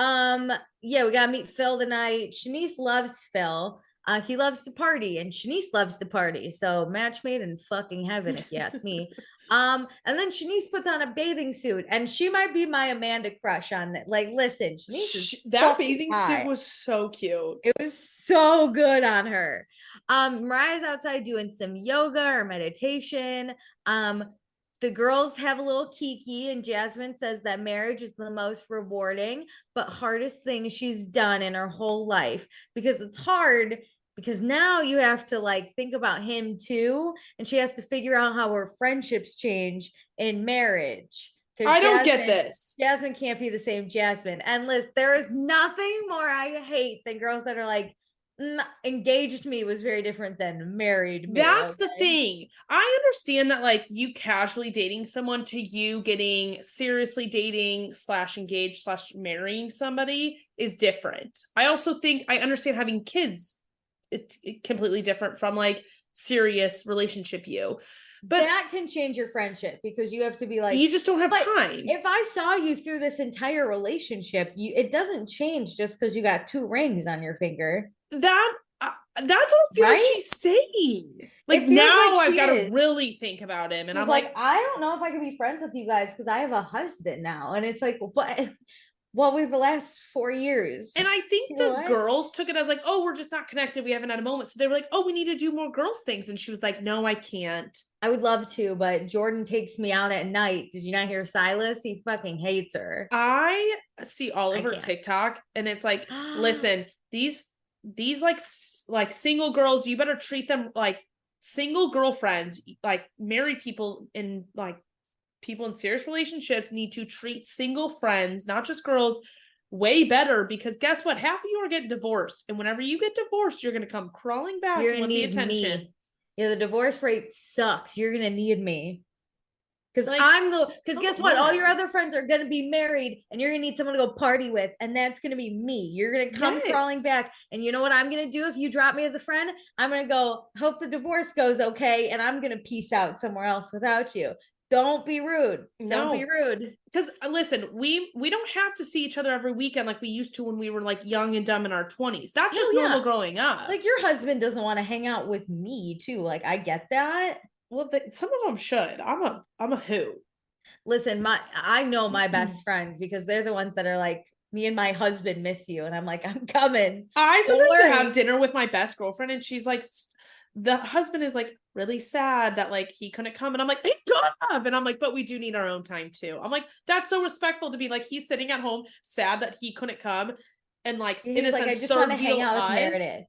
yeah, we got to meet Phil tonight. Shanice loves Phil. He loves to party and Shanice loves to party. So match made in fucking heaven, if you ask me. And then Shanice puts on a bathing suit and she might be my Amanda crush on it. Like, listen, Shanice is that bathing suit was so cute. It was so good on her. Mariah's outside doing some yoga or meditation. The girls have a little kiki, and Jasmine says that marriage is the most rewarding but hardest thing she's done in her whole life, because it's hard because now you have to like think about him too, and she has to figure out how her friendships change in marriage. I don't get this. Jasmine can't be the same Jasmine. And Liz, there is nothing more I hate than girls that are like, engaged me was very different than married me. That's the thing. I understand that like you casually dating someone to you getting seriously dating / engaged / marrying somebody is different. I also think I understand having kids. It's completely different from like serious relationship you. But that can change your friendship because you have to be like, you just don't have time. If I saw you through this entire relationship, it doesn't change just because you got 2 rings on your finger. That's what I feel like she's saying. Like now I've got to really think about him. And I'm like, I don't know if I can be friends with you guys because I have a husband now. And it's like, what was the last 4 years? And I think the girls took it as like, oh, we're just not connected. We haven't had a moment. So they were like, oh, we need to do more girls things. And she was like, no, I can't. I would love to, but Jordan takes me out at night. Did you not hear Silas? He fucking hates her. I see all over TikTok and it's like, listen, these like single girls, you better treat them like single girlfriends. Like married people in like people in serious relationships need to treat single friends, not just girls, way better, because guess what? Half of you are getting divorced, and whenever you get divorced, you're going to come crawling back and want the attention. Yeah, the divorce rate sucks. You're going to need me. Because Like, because guess what? All your other friends are gonna be married and you're gonna need someone to go party with, and that's gonna be me. You're gonna come crawling back. And you know what I'm gonna do if you drop me as a friend? I'm gonna go, hope the divorce goes okay, and I'm gonna peace out somewhere else without you. Don't be rude. Don't be rude. Because listen, we don't have to see each other every weekend like we used to when we were like young and dumb in our 20s. That's just normal growing up. Like your husband doesn't want to hang out with me too. Like I get that. Well, some of them should. I'm a who. Listen, I know my best friends because they're the ones that are like, me and my husband miss you, and I'm like, I'm coming. I sometimes have dinner with my best girlfriend, and she's like, the husband is like really sad that like he couldn't come, and I'm like, he could have, and I'm like, but we do need our own time too. I'm like, that's so respectful to be like, he's sitting at home sad that he couldn't come, and like in a sense, I just want to hang out with Meredith.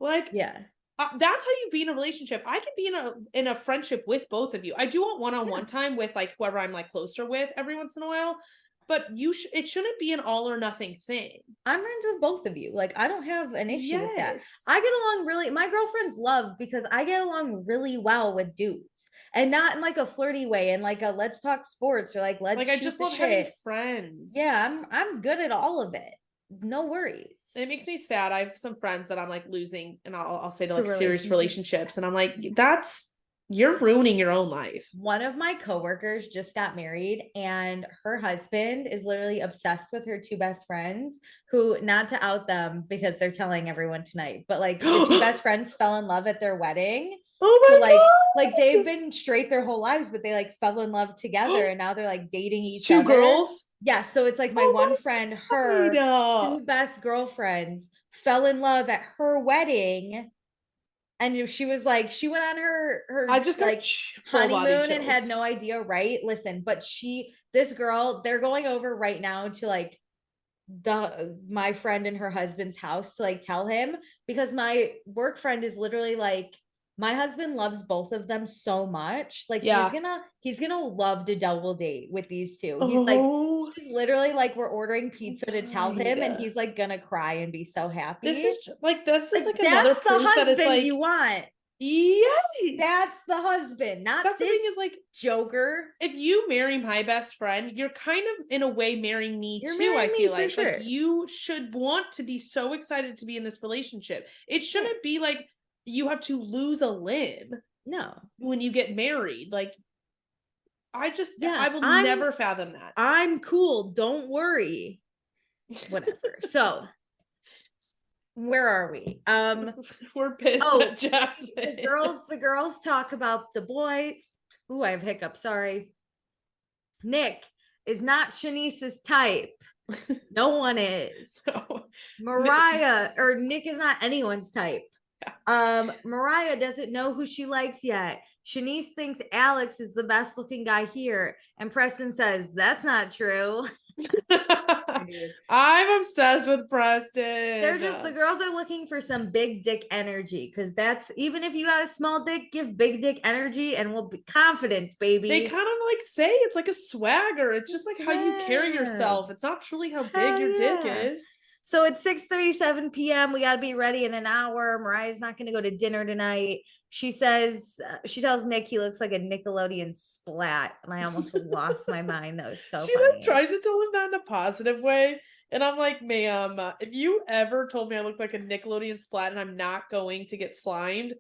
Like, yeah. That's how you be in a relationship. I can be in a friendship with both of you. I do want one-on-one time with like whoever I'm like closer with every once in a while, but it shouldn't be an all or nothing thing. I'm friends with both of you. Like I don't have an issue with that. I get along really. My girlfriends love because I get along really well with dudes, and not in like a flirty way, and like a let's talk sports or like let's like I just love having friends. Yeah, I'm good at all of it. No worries. It makes me sad. I have some friends that I'm like losing, and I'll say to like serious relationships, and I'm like, you're ruining your own life. One of my coworkers just got married, and her husband is literally obsessed with her two best friends, who, not to out them because they're telling everyone tonight, but like the two best friends fell in love at their wedding. Oh my God. Like they've been straight their whole lives, but they like fell in love together, and now they're like dating each other. Two girls? Yeah, so it's like my one friend, her two best girlfriends fell in love at her wedding. And she was like, she went on her I just got like honeymoon and had no idea, right? Listen, but this girl, they're going over right now to like my friend and her husband's house to like tell him, because my work friend is literally like, my husband loves both of them so much. Like he's gonna love to double date with these two. He's literally like, we're ordering pizza to tell him, and he's like gonna cry and be so happy. This is like another proof the husband that it's like you want. Yes, that's the husband. Not that's this the thing is like Joker. If you marry my best friend, you're kind of in a way marrying me too. I feel like sure. Like you should want to be so excited to be in this relationship. It shouldn't be like you have to lose a limb. No, when you get married, like I will never fathom that. I'm cool. Don't worry. Whatever. So where are we? We're pissed at Jasmine. The girls talk about the boys. Ooh, I have hiccups. Sorry. Nick is not Shanice's type. No one is. Mariah or Nick is not anyone's type. Mariah doesn't know who she likes yet. Shanice thinks Alex is the best looking guy here, and Preston says that's not true. I'm obsessed with Preston. The girls are looking for some big dick energy, because that's, even if you got a small dick, give big dick energy and we'll be confidence, baby. They kind of like say it's like a swagger. It's just like how you carry yourself. It's not truly how big your dick is. So it's 6:37 p.m. We got to be ready in an hour. Mariah's not going to go to dinner tonight. She says, she tells Nick he looks like a Nickelodeon splat. And I almost lost my mind. That was so funny. She like tries to tell him that in a positive way. And I'm like, ma'am, if you ever told me I look like a Nickelodeon splat and I'm not going to get slimed,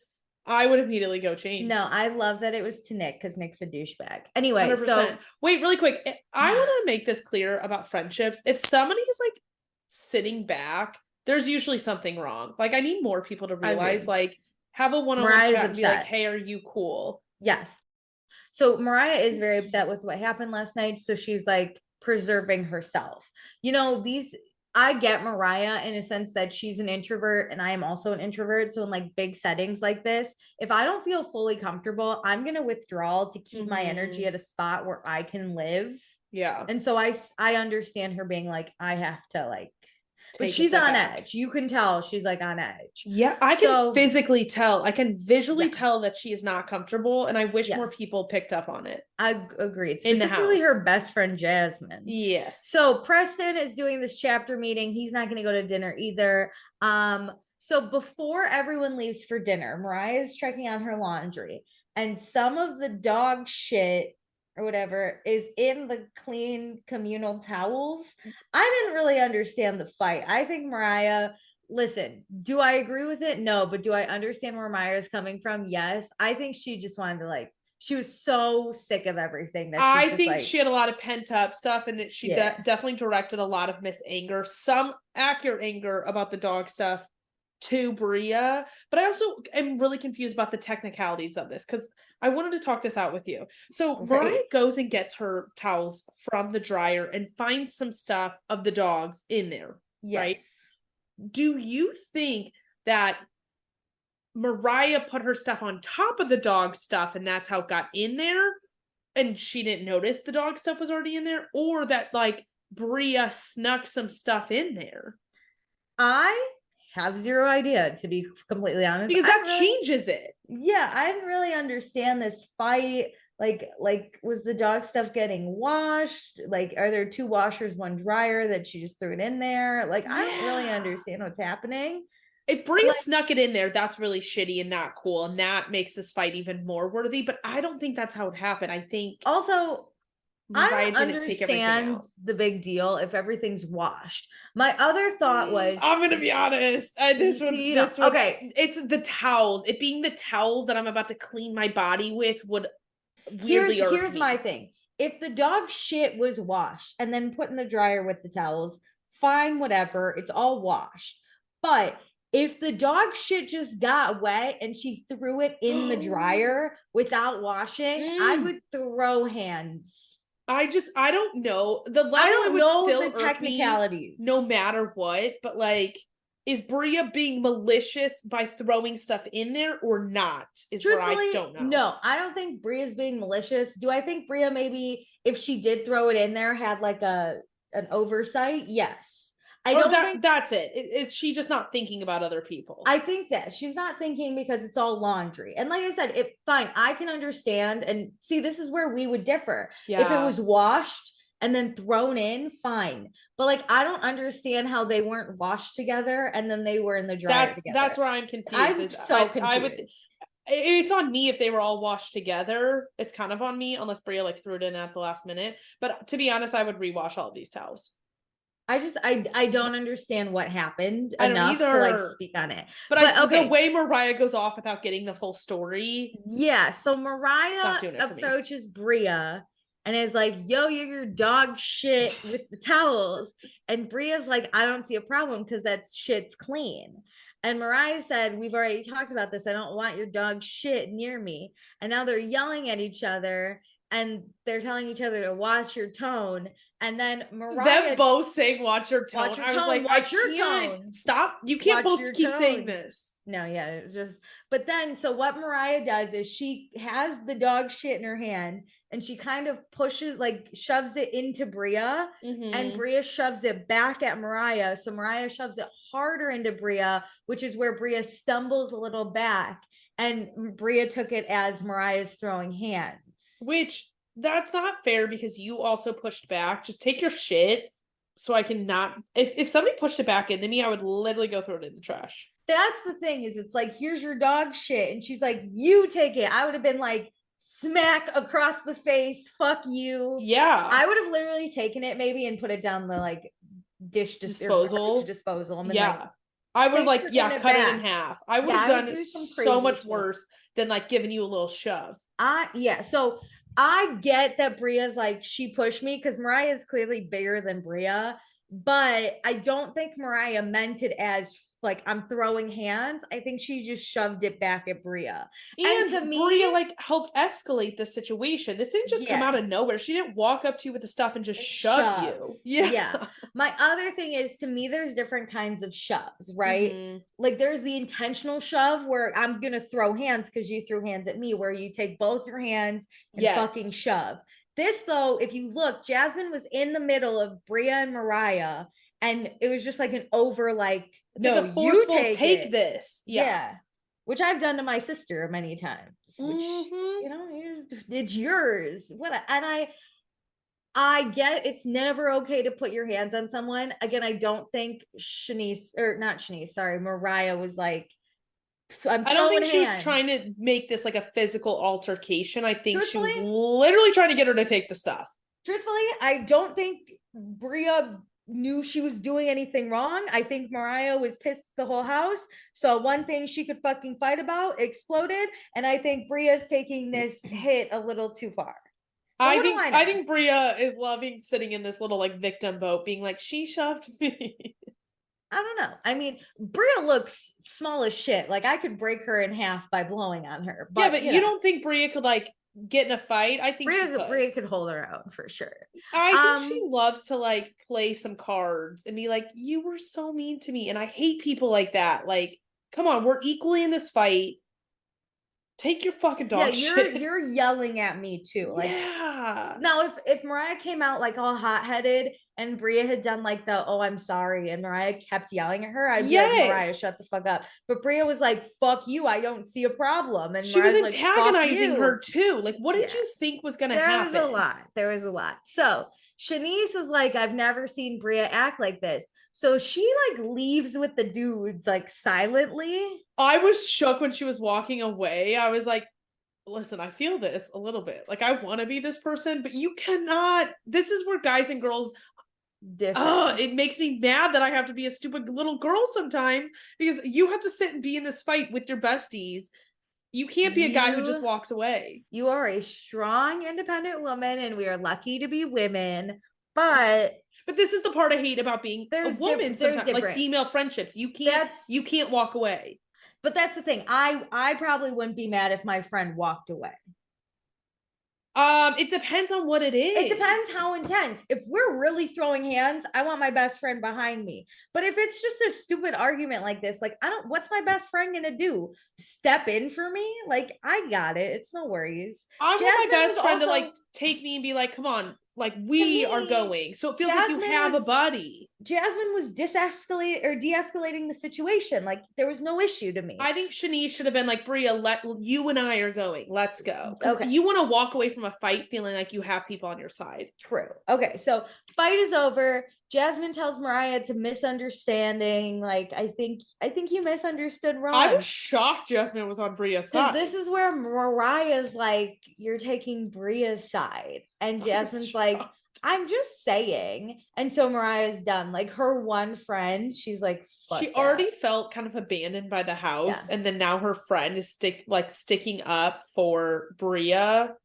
I would immediately go change. No, I love that it was to Nick, because Nick's a douchebag. Anyway, 100%. So wait, really quick. I want to make this clear about friendships. If somebody is like sitting back, there's usually something wrong. Like I need more people to realize, like, have a one-on-one chat and be like, hey, are you cool? Yes. So Mariah is very upset with what happened last night. So she's like preserving herself. You know, I get Mariah in a sense that she's an introvert and I am also an introvert. So in like big settings like this, if I don't feel fully comfortable, I'm going to withdraw to keep my energy at a spot where I can live. Yeah. And so I understand her being like, I have to like, but she's on edge. You can tell she's like on edge. Yeah, I can physically tell. I can visually tell that she is not comfortable, and I wish more people picked up on it. I agree. Specifically her best friend Jasmine. Yes. So Preston is doing this chapter meeting. He's not going to go to dinner either. So before everyone leaves for dinner, Mariah is checking on her laundry, and some of the dog shit or whatever is in the clean communal towels. I didn't really understand the fight. I think Mariah, listen, do I agree with it? No, but do I understand where Mariah's coming from? Yes. I think she just wanted to like, she was so sick of everything that I she's just think like, she had a lot of pent up stuff, and she definitely directed a lot of Miss anger, some accurate anger about the dog stuff to Bria. But I also am really confused about the technicalities of this because I wanted to talk this out with you. So Mariah goes and gets her towels from the dryer and finds some stuff of the dogs in there, right? Do you think that Mariah put her stuff on top of the dog stuff and that's how it got in there and she didn't notice the dog stuff was already in there, or that like Bria snuck some stuff in there? I have zero idea, to be completely honest, because that changes it. Yeah, I didn't really understand this fight. Like was the dog stuff getting washed? Like, are there two washers, one dryer that she just threw it in there? Like, I don't really understand what's happening. If Bria snuck it in there, that's really shitty and not cool, and that makes this fight even more worthy. But I don't think that's how it happened. I think also Mariah I don't understand the big deal if everything's washed. My other thought was, I'm gonna be honest. This one, okay. It's the towels. It being the towels that I'm about to clean my body with would weirdly irk me. Here's my thing. If the dog shit was washed and then put in the dryer with the towels, fine, whatever. It's all washed. But if the dog shit just got wet and she threw it in the dryer without washing, I would throw hands. I don't know. The level I don't would know still the technicalities. No matter what, but like, is Bria being malicious by throwing stuff in there or not? Is what I don't know. No, I don't think Bria's being malicious. Do I think Bria maybe, if she did throw it in there, had like an oversight? Yes. I don't think that's it. Is she just not thinking about other people? I think that she's not thinking because it's all laundry. And like I said, fine, I can understand and see, this is where we would differ. Yeah. If it was washed and then thrown in, fine. But like, I don't understand how they weren't washed together and then they were in the dryer together. That's where I'm confused. I'm so confused. It's on me if they were all washed together. It's kind of on me unless Bria like threw it in at the last minute. But to be honest, I would rewash all of these towels. I don't understand what happened enough to like speak on it. But the way Mariah goes off without getting the full story. Yeah. So Mariah approaches Bria and is like, yo, you're your dog shit with the towels. And Bria's like, I don't see a problem because that shit's clean. And Mariah said, we've already talked about this. I don't want your dog shit near me. And now they're yelling at each other. And they're telling each other to watch your tone. And then Mariah, them both saying watch your tone. I was like, watch your tone. Stop. You can't both keep saying this. No, yeah, it's just, but then, so what Mariah does is she has the dog shit in her hand and she kind of pushes, like shoves it into Bria, and Bria shoves it back at Mariah. So Mariah shoves it harder into Bria, which is where Bria stumbles a little back. And Bria took it as Mariah's throwing hands. Which, that's not fair because you also pushed back. Just take your shit so I can not. If somebody pushed it back into me, I would literally go throw it in the trash. That's the thing, is it's like, here's your dog shit. And she's like, you take it. I would have been like, smack across the face. Fuck you. Yeah. I would have literally taken it maybe and put it down the like dish disposal. And yeah. Like, I would cut it in half. I would have done so much worse than like giving you a little shove. So I get that Bria's like, she pushed me because Mariah is clearly bigger than Bria, but I don't think Mariah meant it as like, I'm throwing hands. I think she just shoved it back at Bria. And to me, Bria like helped escalate the situation. This didn't just come out of nowhere. She didn't walk up to you with the stuff and just shove you. Yeah. My other thing is, to me, there's different kinds of shoves, right? Like there's the intentional shove where I'm going to throw hands because you threw hands at me, where you take both your hands and fucking shove. This though, if you look, Jasmine was in the middle of Bria and Mariah, and it was just like an over like, no, like you take this. Yeah. Which I've done to my sister many times, which, you know, it's yours. And I get it's never okay to put your hands on someone. Again, I don't think Mariah was like So I'm I don't think she was hands. trying to make this like a physical altercation. I think she was Truthfully, literally trying to get her to take the stuff. Truthfully, I don't think Bria knew she was doing anything wrong. I think Mariah was pissed the whole house. So one thing she could fucking fight about exploded. And I think Bria's taking this hit a little too far. I think Bria is loving sitting in this little like victim boat, being like, she shoved me. I don't know. I mean, Bria looks small as shit. Like I could break her in half by blowing on her. But, yeah, but you don't think Bria could like get in a fight? I think Bria could hold her own for sure. I think she loves to like play some cards and be like, you were so mean to me. And I hate people like that. Like, come on, we're equally in this fight. Take your fucking dog shit. You're yelling at me too. Like, yeah. Now, if Mariah came out like all hot headed and Bria had done like the "oh I'm sorry" and Mariah kept yelling at her, I'd be like, Mariah, shut the fuck up. But Bria was like, "Fuck you, I don't see a problem," and she Mariah's was antagonizing her too. Like, what did you think was gonna happen? There was a lot. So Shanice is like, I've never seen Bria act like this. So she like leaves with the dudes like silently. I was shook when she was walking away. I was like, listen, I feel this a little bit. Like, I want to be this person, but you cannot. This is where guys and girls different. It makes me mad that I have to be a stupid little girl sometimes because you have to sit and be in this fight with your besties. You can't be a guy who just walks away. You are a strong, independent woman, and we are lucky to be women. But this is the part I hate about being a woman. Sometimes, like female friendships, you can't walk away. But that's the thing. I probably wouldn't be mad if my friend walked away. It depends on what it is. It depends how intense. If we're really throwing hands, I want my best friend behind me. But if it's just a stupid argument like this, like what's my best friend gonna do? Step in for me? Like I got it. It's no worries. I want my best friend to like take me and be like, come on, like we are going. So it feels like you have a buddy. Jasmine was de-escalating the situation. Like there was no issue to me. I think Shanice should have been like, Bria, you and I are going. Let's go. Okay. You want to walk away from a fight feeling like you have people on your side. True. Okay. So fight is over. Jasmine tells Mariah it's a misunderstanding. Like, I think you misunderstood wrong. I was shocked Jasmine was on Bria's side. This is where Mariah's like, you're taking Bria's side. And Jasmine's like, I'm just saying. And so Mariah's done. Like her one friend, she's like, she already felt kind of abandoned by the house. Yeah. And then now her friend is sticking up for Bria.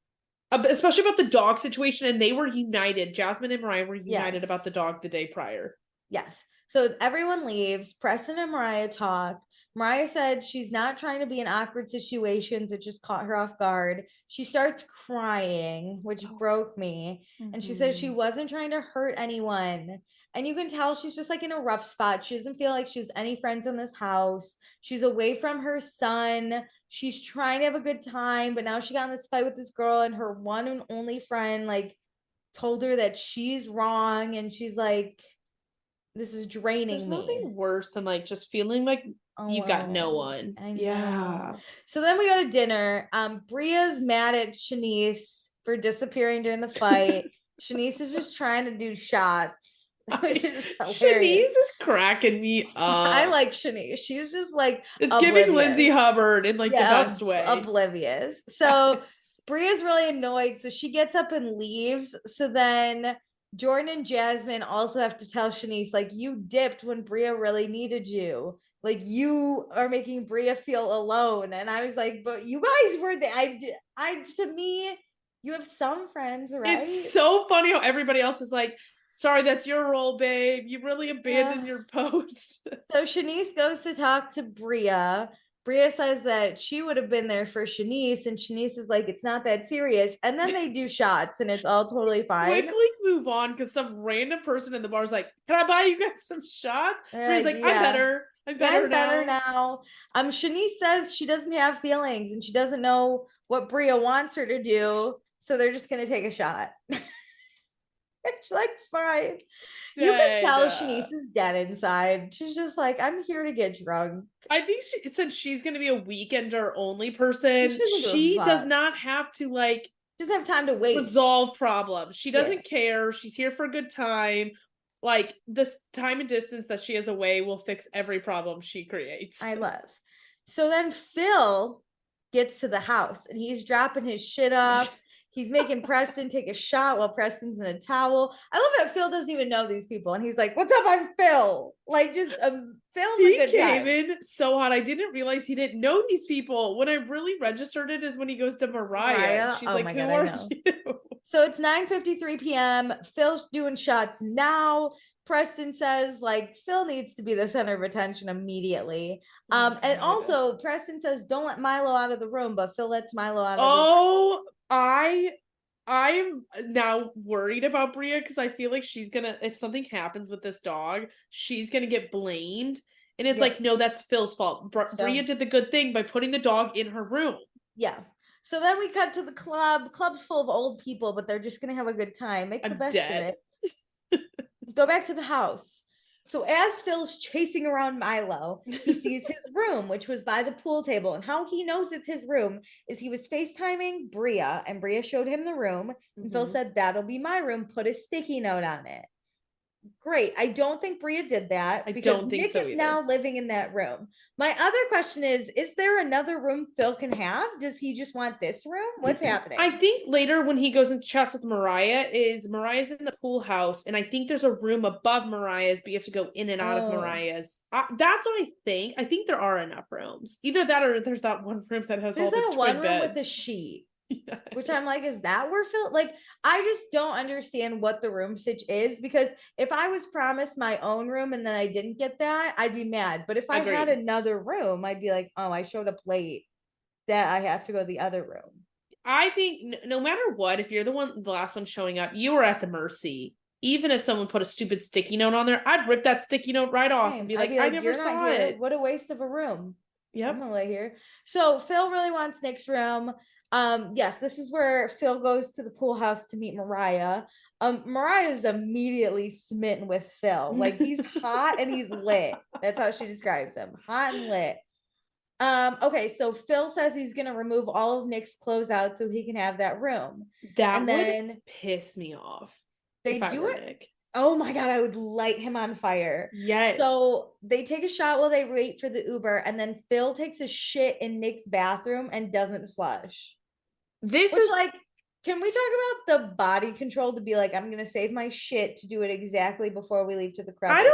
Especially about the dog situation, and they were united. Jasmine and Mariah were united about the dog the day prior. Yes. So everyone leaves. Preston and Mariah talk. Mariah said she's not trying to be in awkward situations. It just caught her off guard. She starts crying, which broke me. Mm-hmm. And she said she wasn't trying to hurt anyone. And you can tell she's just like in a rough spot. She doesn't feel like she has any friends in this house. She's away from her son. She's trying to have a good time, but now she got in this fight with this girl, and her one and only friend like told her that she's wrong, and she's like, this is draining me. There's nothing worse than like just feeling like you've got no one. Yeah. So then we go to dinner. Bria's mad at Shanice for disappearing during the fight. Shanice is just trying to do shots. Shanice is cracking me up. I like Shanice. She's just like it's giving Lindsay Hubbard in like the best way. Oblivious. So Bria's really annoyed. So she gets up and leaves. So then Jordan and Jasmine also have to tell Shanice, like, you dipped when Bria really needed you. Like you are making Bria feel alone. And I was like, but you guys were to me, you have some friends, right? It's so funny how everybody else is like, sorry, that's your role, babe. You really abandoned your post. So Shanice goes to talk to Bria. Bria says that she would have been there for Shanice, and Shanice is like, it's not that serious. And then they do shots, and it's all totally fine. Quickly move on, because some random person in the bar is like, can I buy you guys some shots? Bria's like, I'm better now. Shanice says she doesn't have feelings, and she doesn't know what Bria wants her to do, so they're just going to take a shot. It's like fine. You can tell Shanice is dead inside. She's just like, I'm here to get drunk. I think since she's gonna be a weekender only person, she does not have to like doesn't have time to wait. Resolve problems. She doesn't care. She's here for a good time. Like this time and distance that she has away will fix every problem she creates. I love. So then Phil gets to the house and he's dropping his shit off. He's making Preston take a shot while Preston's in a towel. I love that Phil doesn't even know these people. And he's like, "What's up? I'm Phil." Like, just Phil's a good guy. He came in so hot. I didn't realize he didn't know these people. When I really registered it is when he goes to Mariah. She's like, "Who are you?" So it's 9:53 p.m. Phil's doing shots now. Preston says, like, Phil needs to be the center of attention immediately. And also Preston says, "Don't let Milo out of the room," but Phil lets Milo out of the room. I'm now worried about Bria because I feel like she's gonna, if something happens with this dog, she's gonna get blamed. And it's like, no, that's Phil's fault. Bria did the good thing by putting the dog in her room. Yeah. So then we cut to the club. Club's full of old people, but they're just gonna have a good time. Make the best of it. Go back to the house. So as Phil's chasing around Milo, he sees his room, which was by the pool table. And how he knows it's his room is he was FaceTiming Bria, and Bria showed him the room. And Phil said, "That'll be my room. Put a sticky note on it." Great. I don't think Bria did that because Nick is now living in that room. My other question is there another room Phil can have? Does he just want this room? What's happening? I think later when he goes and chats with Mariah's in the pool house, and I think there's a room above Mariah's, but you have to go in and out of Mariah's. That's what I think. I think there are enough rooms. Either that or there's that one room that has all the twin one room beds. with a sheet. Yes. Which I'm like, is that where Phil, like, I just don't understand what the room stitch is, because if I was promised my own room and then I didn't get that, I'd be mad. But if I had another room, I'd be like, oh, I showed up late, that I have to go to the other room. I think no matter what, if you're the last one showing up, you are at the mercy. Even if someone put a stupid sticky note on there, I'd rip that sticky note right off and be like, I never saw it. What a waste of a room. Yep. I'm gonna lay here. So Phil really wants Nick's room. Yes, this is where Phil goes to the pool house to meet Mariah. Mariah is immediately smitten with Phil. Like, he's hot and he's lit. That's how she describes him. Hot and lit. Okay, so Phil says he's gonna remove all of Nick's clothes out so he can have that room. That would piss me off. They do it. Nick. Oh my god, I would light him on fire. Yes. So they take a shot while they wait for the Uber, and then Phil takes a shit in Nick's bathroom and doesn't flush. This is like, can we talk about the body control to be like, I'm gonna save my shit to do it exactly before we leave to the crowd?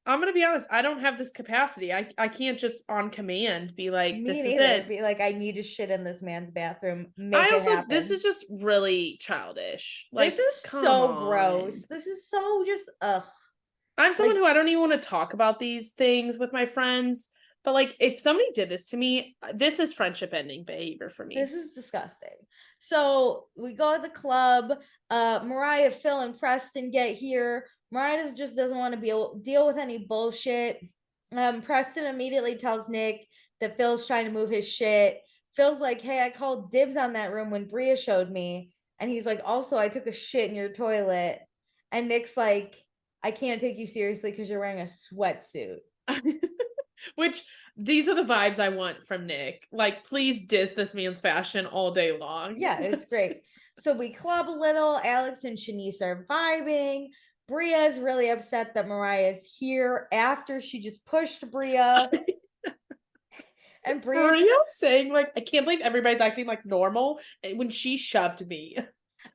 I'm gonna be honest, I don't have this capacity. I can't just on command be like, this is it. Be like, I need to shit in this man's bathroom. This is just really childish. Like, this is so gross. This is so just I'm someone who I don't even want to talk about these things with my friends. But like, if somebody did this to me, this is friendship ending behavior for me. This is disgusting. So we go to the club. Mariah, Phil, and Preston get here. Mariah just doesn't want to deal with any bullshit. Preston immediately tells Nick that Phil's trying to move his shit. Phil's like, "Hey, I called dibs on that room when Bria showed me." And he's like, "Also, I took a shit in your toilet." And Nick's like, "I can't take you seriously because you're wearing a sweatsuit." Which, these are the vibes I want from Nick. Like, please diss this man's fashion all day long. Yeah, it's great. So we club a little. Alex and Shanice are vibing. Bria is really upset that Mariah is here after she just pushed Bria. And Bria saying, like, I can't believe everybody's acting like normal when she shoved me.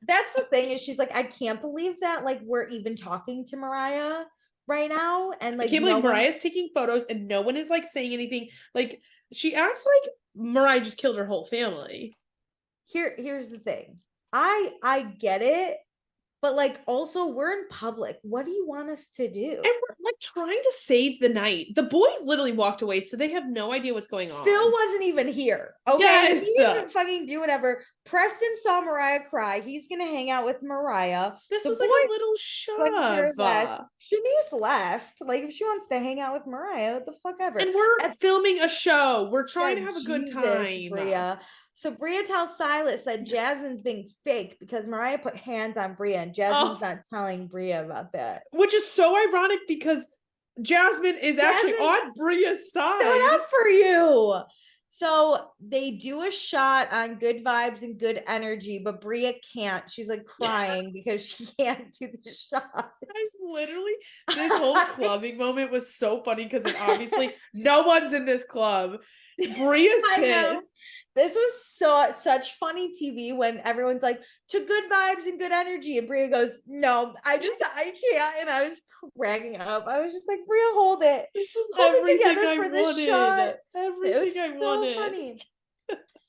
That's the thing, is she's like, I can't believe that, like, we're even talking to Mariah right now. And like, I can't believe Mariah's taking photos and no one is like saying anything. Like, she acts like Mariah just killed her whole family. Here's the thing. I get it, but like, also, we're in public. What do you want us to do? And we're like trying to save the night. The boys literally walked away, so they have no idea what's going on. Phil wasn't even here. Okay. Yes. He didn't even fucking do whatever. Preston saw Mariah cry. He's gonna hang out with Mariah. This was like a little shove. Shanice left. Like, if she wants to hang out with Mariah, what the fuck ever. And we're filming a show. We're trying to have a good time. Bria. So Bria tells Silas that Jasmine's being fake because Mariah put hands on Bria, and Jasmine's not telling Bria about that. Which is so ironic because Jasmine is actually on Bria's side. Stood up for you. So they do a shot on good vibes and good energy, but Bria can't. She's like crying because she can't do the shot. I literally, this whole clubbing moment was so funny because it obviously no one's in this club. Bria's pissed. This was such funny TV when everyone's like, to good vibes and good energy. And Bria goes, no, I can't. And I was cracking up. I was just like, Bria, hold it. This is hold everything it together I for wanted. this shot. Everything I wanted. Funny.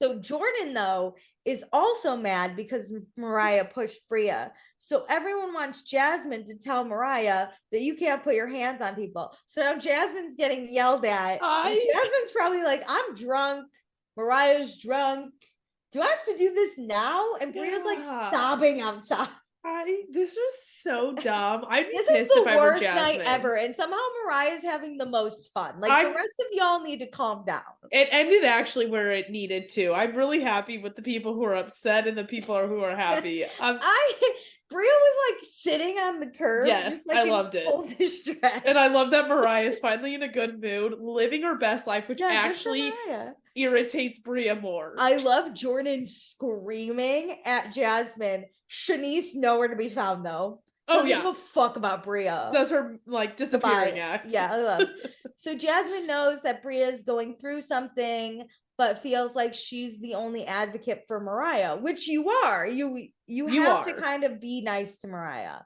So Jordan, though, is also mad because Mariah pushed Bria. So everyone wants Jasmine to tell Mariah that you can't put your hands on people. So now Jasmine's getting yelled at. Jasmine's probably like, I'm drunk. Mariah's drunk. Do I have to do this now? And Bria's like sobbing outside. This was so dumb. I'd be this pissed is the if I were worst Jasmine. night ever, and somehow Mariah's having the most fun. Like the rest of y'all need to calm down. It ended actually where it needed to. I'm really happy with the people who are upset and the people who are happy. Bria was like sitting on the curb. Yes, just, like, I loved it. Full distress. And I love that Mariah's finally in a good mood, living her best life, which actually irritates Bria more. I love Jordan screaming at Jasmine. Shanice nowhere to be found though. Doesn't give a fuck about Bria. Does her like disappearing act. Yeah, I love. So Jasmine knows that Bria is going through something, but feels like she's the only advocate for Mariah, which you are. You have to kind of be nice to Mariah.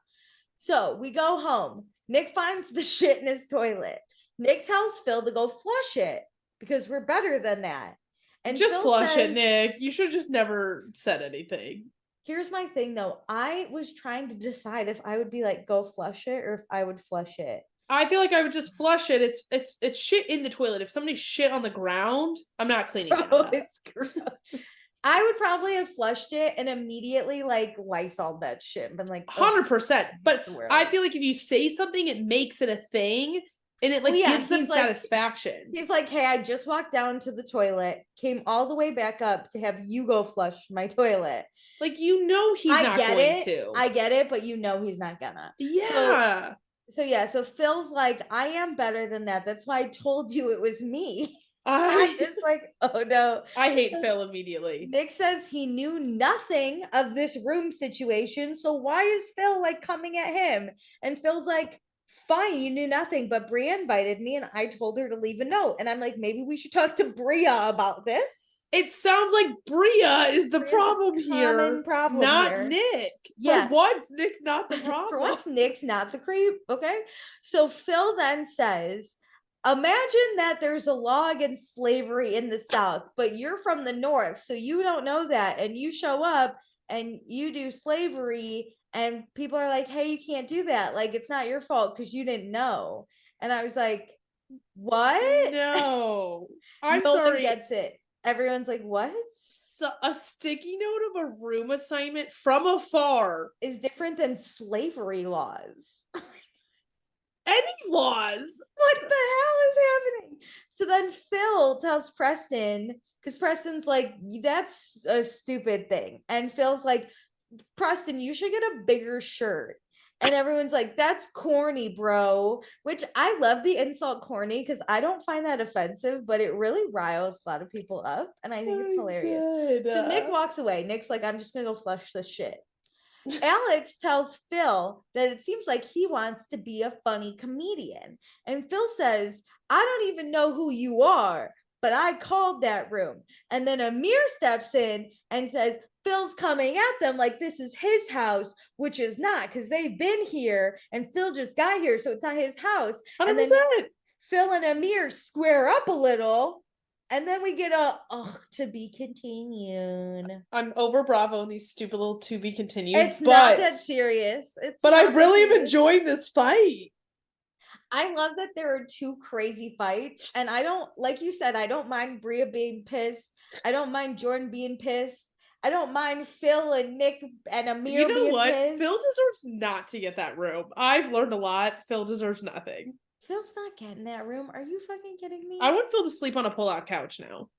So we go home. Nick finds the shit in his toilet. Nick tells Phil to go flush it because we're better than that. And just Phil flush it, Nick. You should have just never said anything. Here's my thing though. I was trying to decide if I would be like, go flush it, or if I would flush it. I feel like I would just flush it. It's shit in the toilet. If somebody shit on the ground, I'm not cleaning that. I would probably have flushed it and immediately like Lysol that shit and been like 100%. But I feel like if you say something, it makes it a thing and it like gives them satisfaction. He's like, hey, I just walked down to the toilet, came all the way back up to have you go flush my toilet. Like, you know, he's not going to. I get it, but you know he's not gonna. Yeah. So Phil's like, I am better than that. That's why I told you it was me. I'm just like, oh no. I hate Phil immediately. Nick says he knew nothing of this room situation. So why is Phil like coming at him? And Phil's like, fine, you knew nothing, but Bria invited me and I told her to leave a note. And I'm like, maybe we should talk to Bria about this. It sounds like Bria is the problem here, not Nick. Yeah. For once, Nick's not the problem. For once, Nick's not the creep. Okay. So Phil then says, imagine that there's a law against slavery in the South, but you're from the North, so you don't know that. And you show up and you do slavery, and people are like, hey, you can't do that. Like, it's not your fault because you didn't know. And I was like, what? No. I'm sorry. No one gets it. Everyone's like, what? So a sticky note of a room assignment from afar is different than slavery laws. Any laws? What the hell is happening? So then Phil tells Preston, because Preston's like, that's a stupid thing. And Phil's like, Preston, you should get a bigger shirt. And everyone's like, that's corny, bro. Which I love the insult corny because I don't find that offensive, but it really riles a lot of people up. And I think it's hilarious. Good. So Nick walks away. Nick's like, I'm just going to go flush this shit. Alex tells Phil that it seems like he wants to be a funny comedian. And Phil says, I don't even know who you are, but I called that room. And then Amir steps in and says, Phil's coming at them like this is his house, which is not, because they've been here and Phil just got here, so it's not his house. 100%. And then Phil and Amir square up a little, and then we get to be continued. I'm over Bravo and these stupid little to be continued. It's not that serious. But I really am enjoying this fight. I love that there are two crazy fights, and I don't, like you said, I don't mind Bria being pissed. I don't mind Jordan being pissed. I don't mind Phil and Nick and Amir. You know what? Pissed. Phil deserves not to get that room. I've learned a lot. Phil deserves nothing. Phil's not getting that room. Are you fucking kidding me? I want Phil to sleep on a pull-out couch now.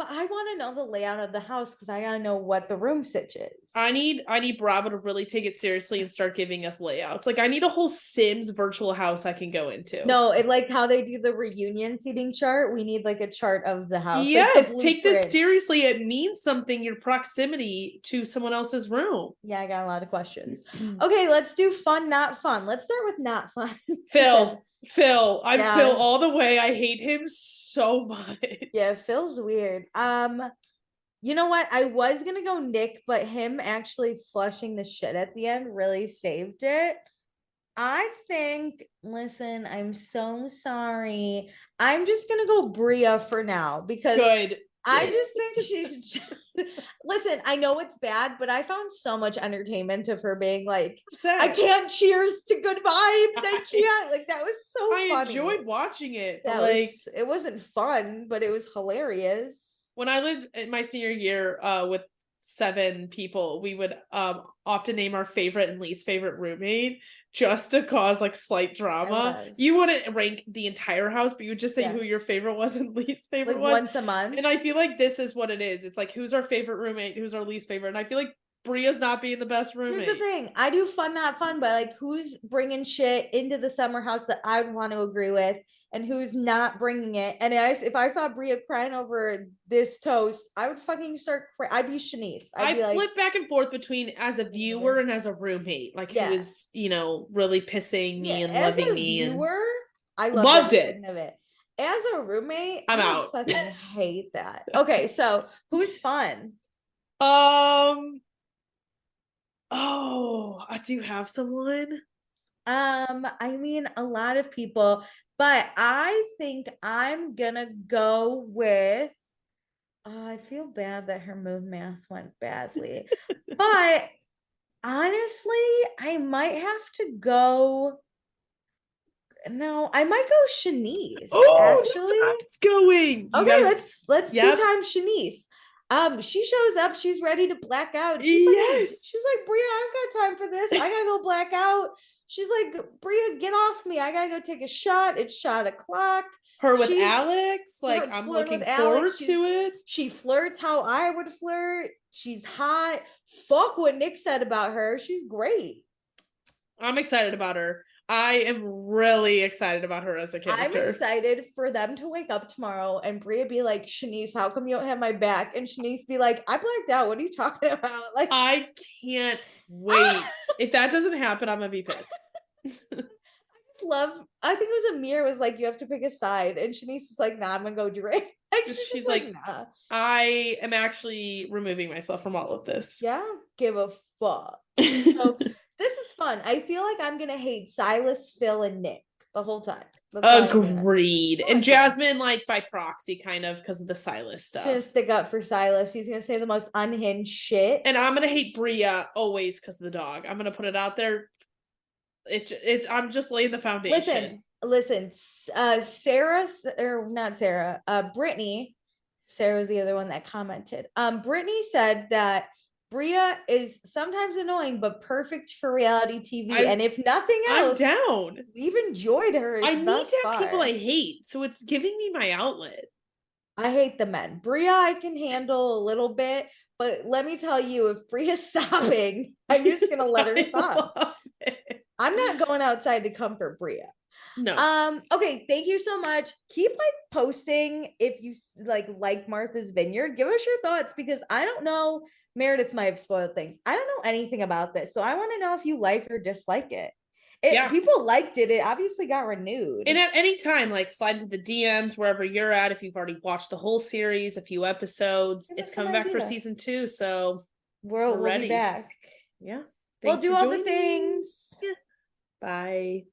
But I want to know the layout of the house because I gotta know what the room sitch is. I need Bravo to really take it seriously and start giving us layouts. Like I need a whole Sims virtual house I can go into. No, it like how they do the reunion seating chart. We need like a chart of the house. Yes, like take this seriously. It means something, your proximity to someone else's room. Yeah, I got a lot of questions. Okay, let's do fun, not fun. Let's start with not fun. Phil. I'm Phil all the way. I hate him so much. Yeah, Phil's weird. You know what? I was gonna go Nick, but him actually flushing the shit at the end really saved it. I think, listen, I'm so sorry. I'm just gonna go Bria for now because I just think she's listen, I know it's bad, but I found so much entertainment of her being like, I can't cheers to good vibes. I can't. Like that was so funny. I enjoyed watching it. It wasn't fun, but it was hilarious. When I lived in my senior year with 7 people, we would often name our favorite and least favorite roommate just to cause like slight drama. You wouldn't rank the entire house, but you would just say who your favorite was and least favorite like was once a month. And I feel like this is what it is. It's like who's our favorite roommate, who's our least favorite. And I feel like Bria's not being the best roommate. Here's the thing. I do fun, not fun, but like who's bringing shit into the summer house that I would want to agree with and who's not bringing it. And if I saw Bria crying over this toast, I would fucking start crying. I'd be Shanice. I flip back and forth between as a viewer and as a roommate, like who is, really pissing me and loving me. As a viewer, I loved it. Of it. As a roommate, I'm out. I fucking hate that. Okay, so who's fun? Oh, I do have someone. I mean, a lot of people, but I think I'm gonna go with. I feel bad that her moon mask went badly, but honestly, I might have to go. No, I might go Shanice. Oh, that's going. Okay, let's 2 times Shanice. She shows up, she's ready to black out. She's like, Bria, I don't got time for this. I gotta go black out. She's like, Bria, get off me. I gotta go take a shot. It's shot o'clock. Her with Alex, like I'm looking forward to it. She flirts how I would flirt. She's hot. Fuck what Nick said about her. She's great. I'm excited about her. I am really excited about her as a character. I'm excited for them to wake up tomorrow and Bria be like, Shanice, how come you don't have my back? And Shanice be like, I blacked out. What are you talking about? Like, I can't wait. If that doesn't happen, I'm gonna be pissed. I think it was Amir was like, you have to pick a side. And Shanice is like, nah, I'm gonna go drink. She's like, nah. I am actually removing myself from all of this. Yeah, give a fuck. So this is fun. I feel like I'm gonna hate Silas, Phil, and Nick the whole time. Agreed. And Jasmine, like by proxy, kind of because of the Silas stuff. Gonna stick up for Silas. He's gonna say the most unhinged shit. And I'm gonna hate Bria always because of the dog. I'm gonna put it out there. I'm just laying the foundation. Listen. Sarah, or not Sarah. Brittany. Sarah was the other one that commented. Brittany said that Bria is sometimes annoying, but perfect for reality TV. And if nothing else, I'm down. We've enjoyed her. I need to have people I hate, so it's giving me my outlet. I hate the men. Bria, I can handle a little bit, but let me tell you, if Bria's sobbing, I'm just gonna let her sob. I'm not going outside to comfort Bria. No. Okay, thank you so much. Keep like posting if you like Martha's Vineyard. Give us your thoughts because I don't know. Meredith might have spoiled things. I don't know anything about this. So I want to know if you like or dislike it. People liked it. It obviously got renewed. And at any time, like slide into the DMs wherever you're at. If you've already watched the whole series, a few episodes, it's coming back for season 2. So we'll be back. Yeah. We'll do all the things. Yeah. Bye.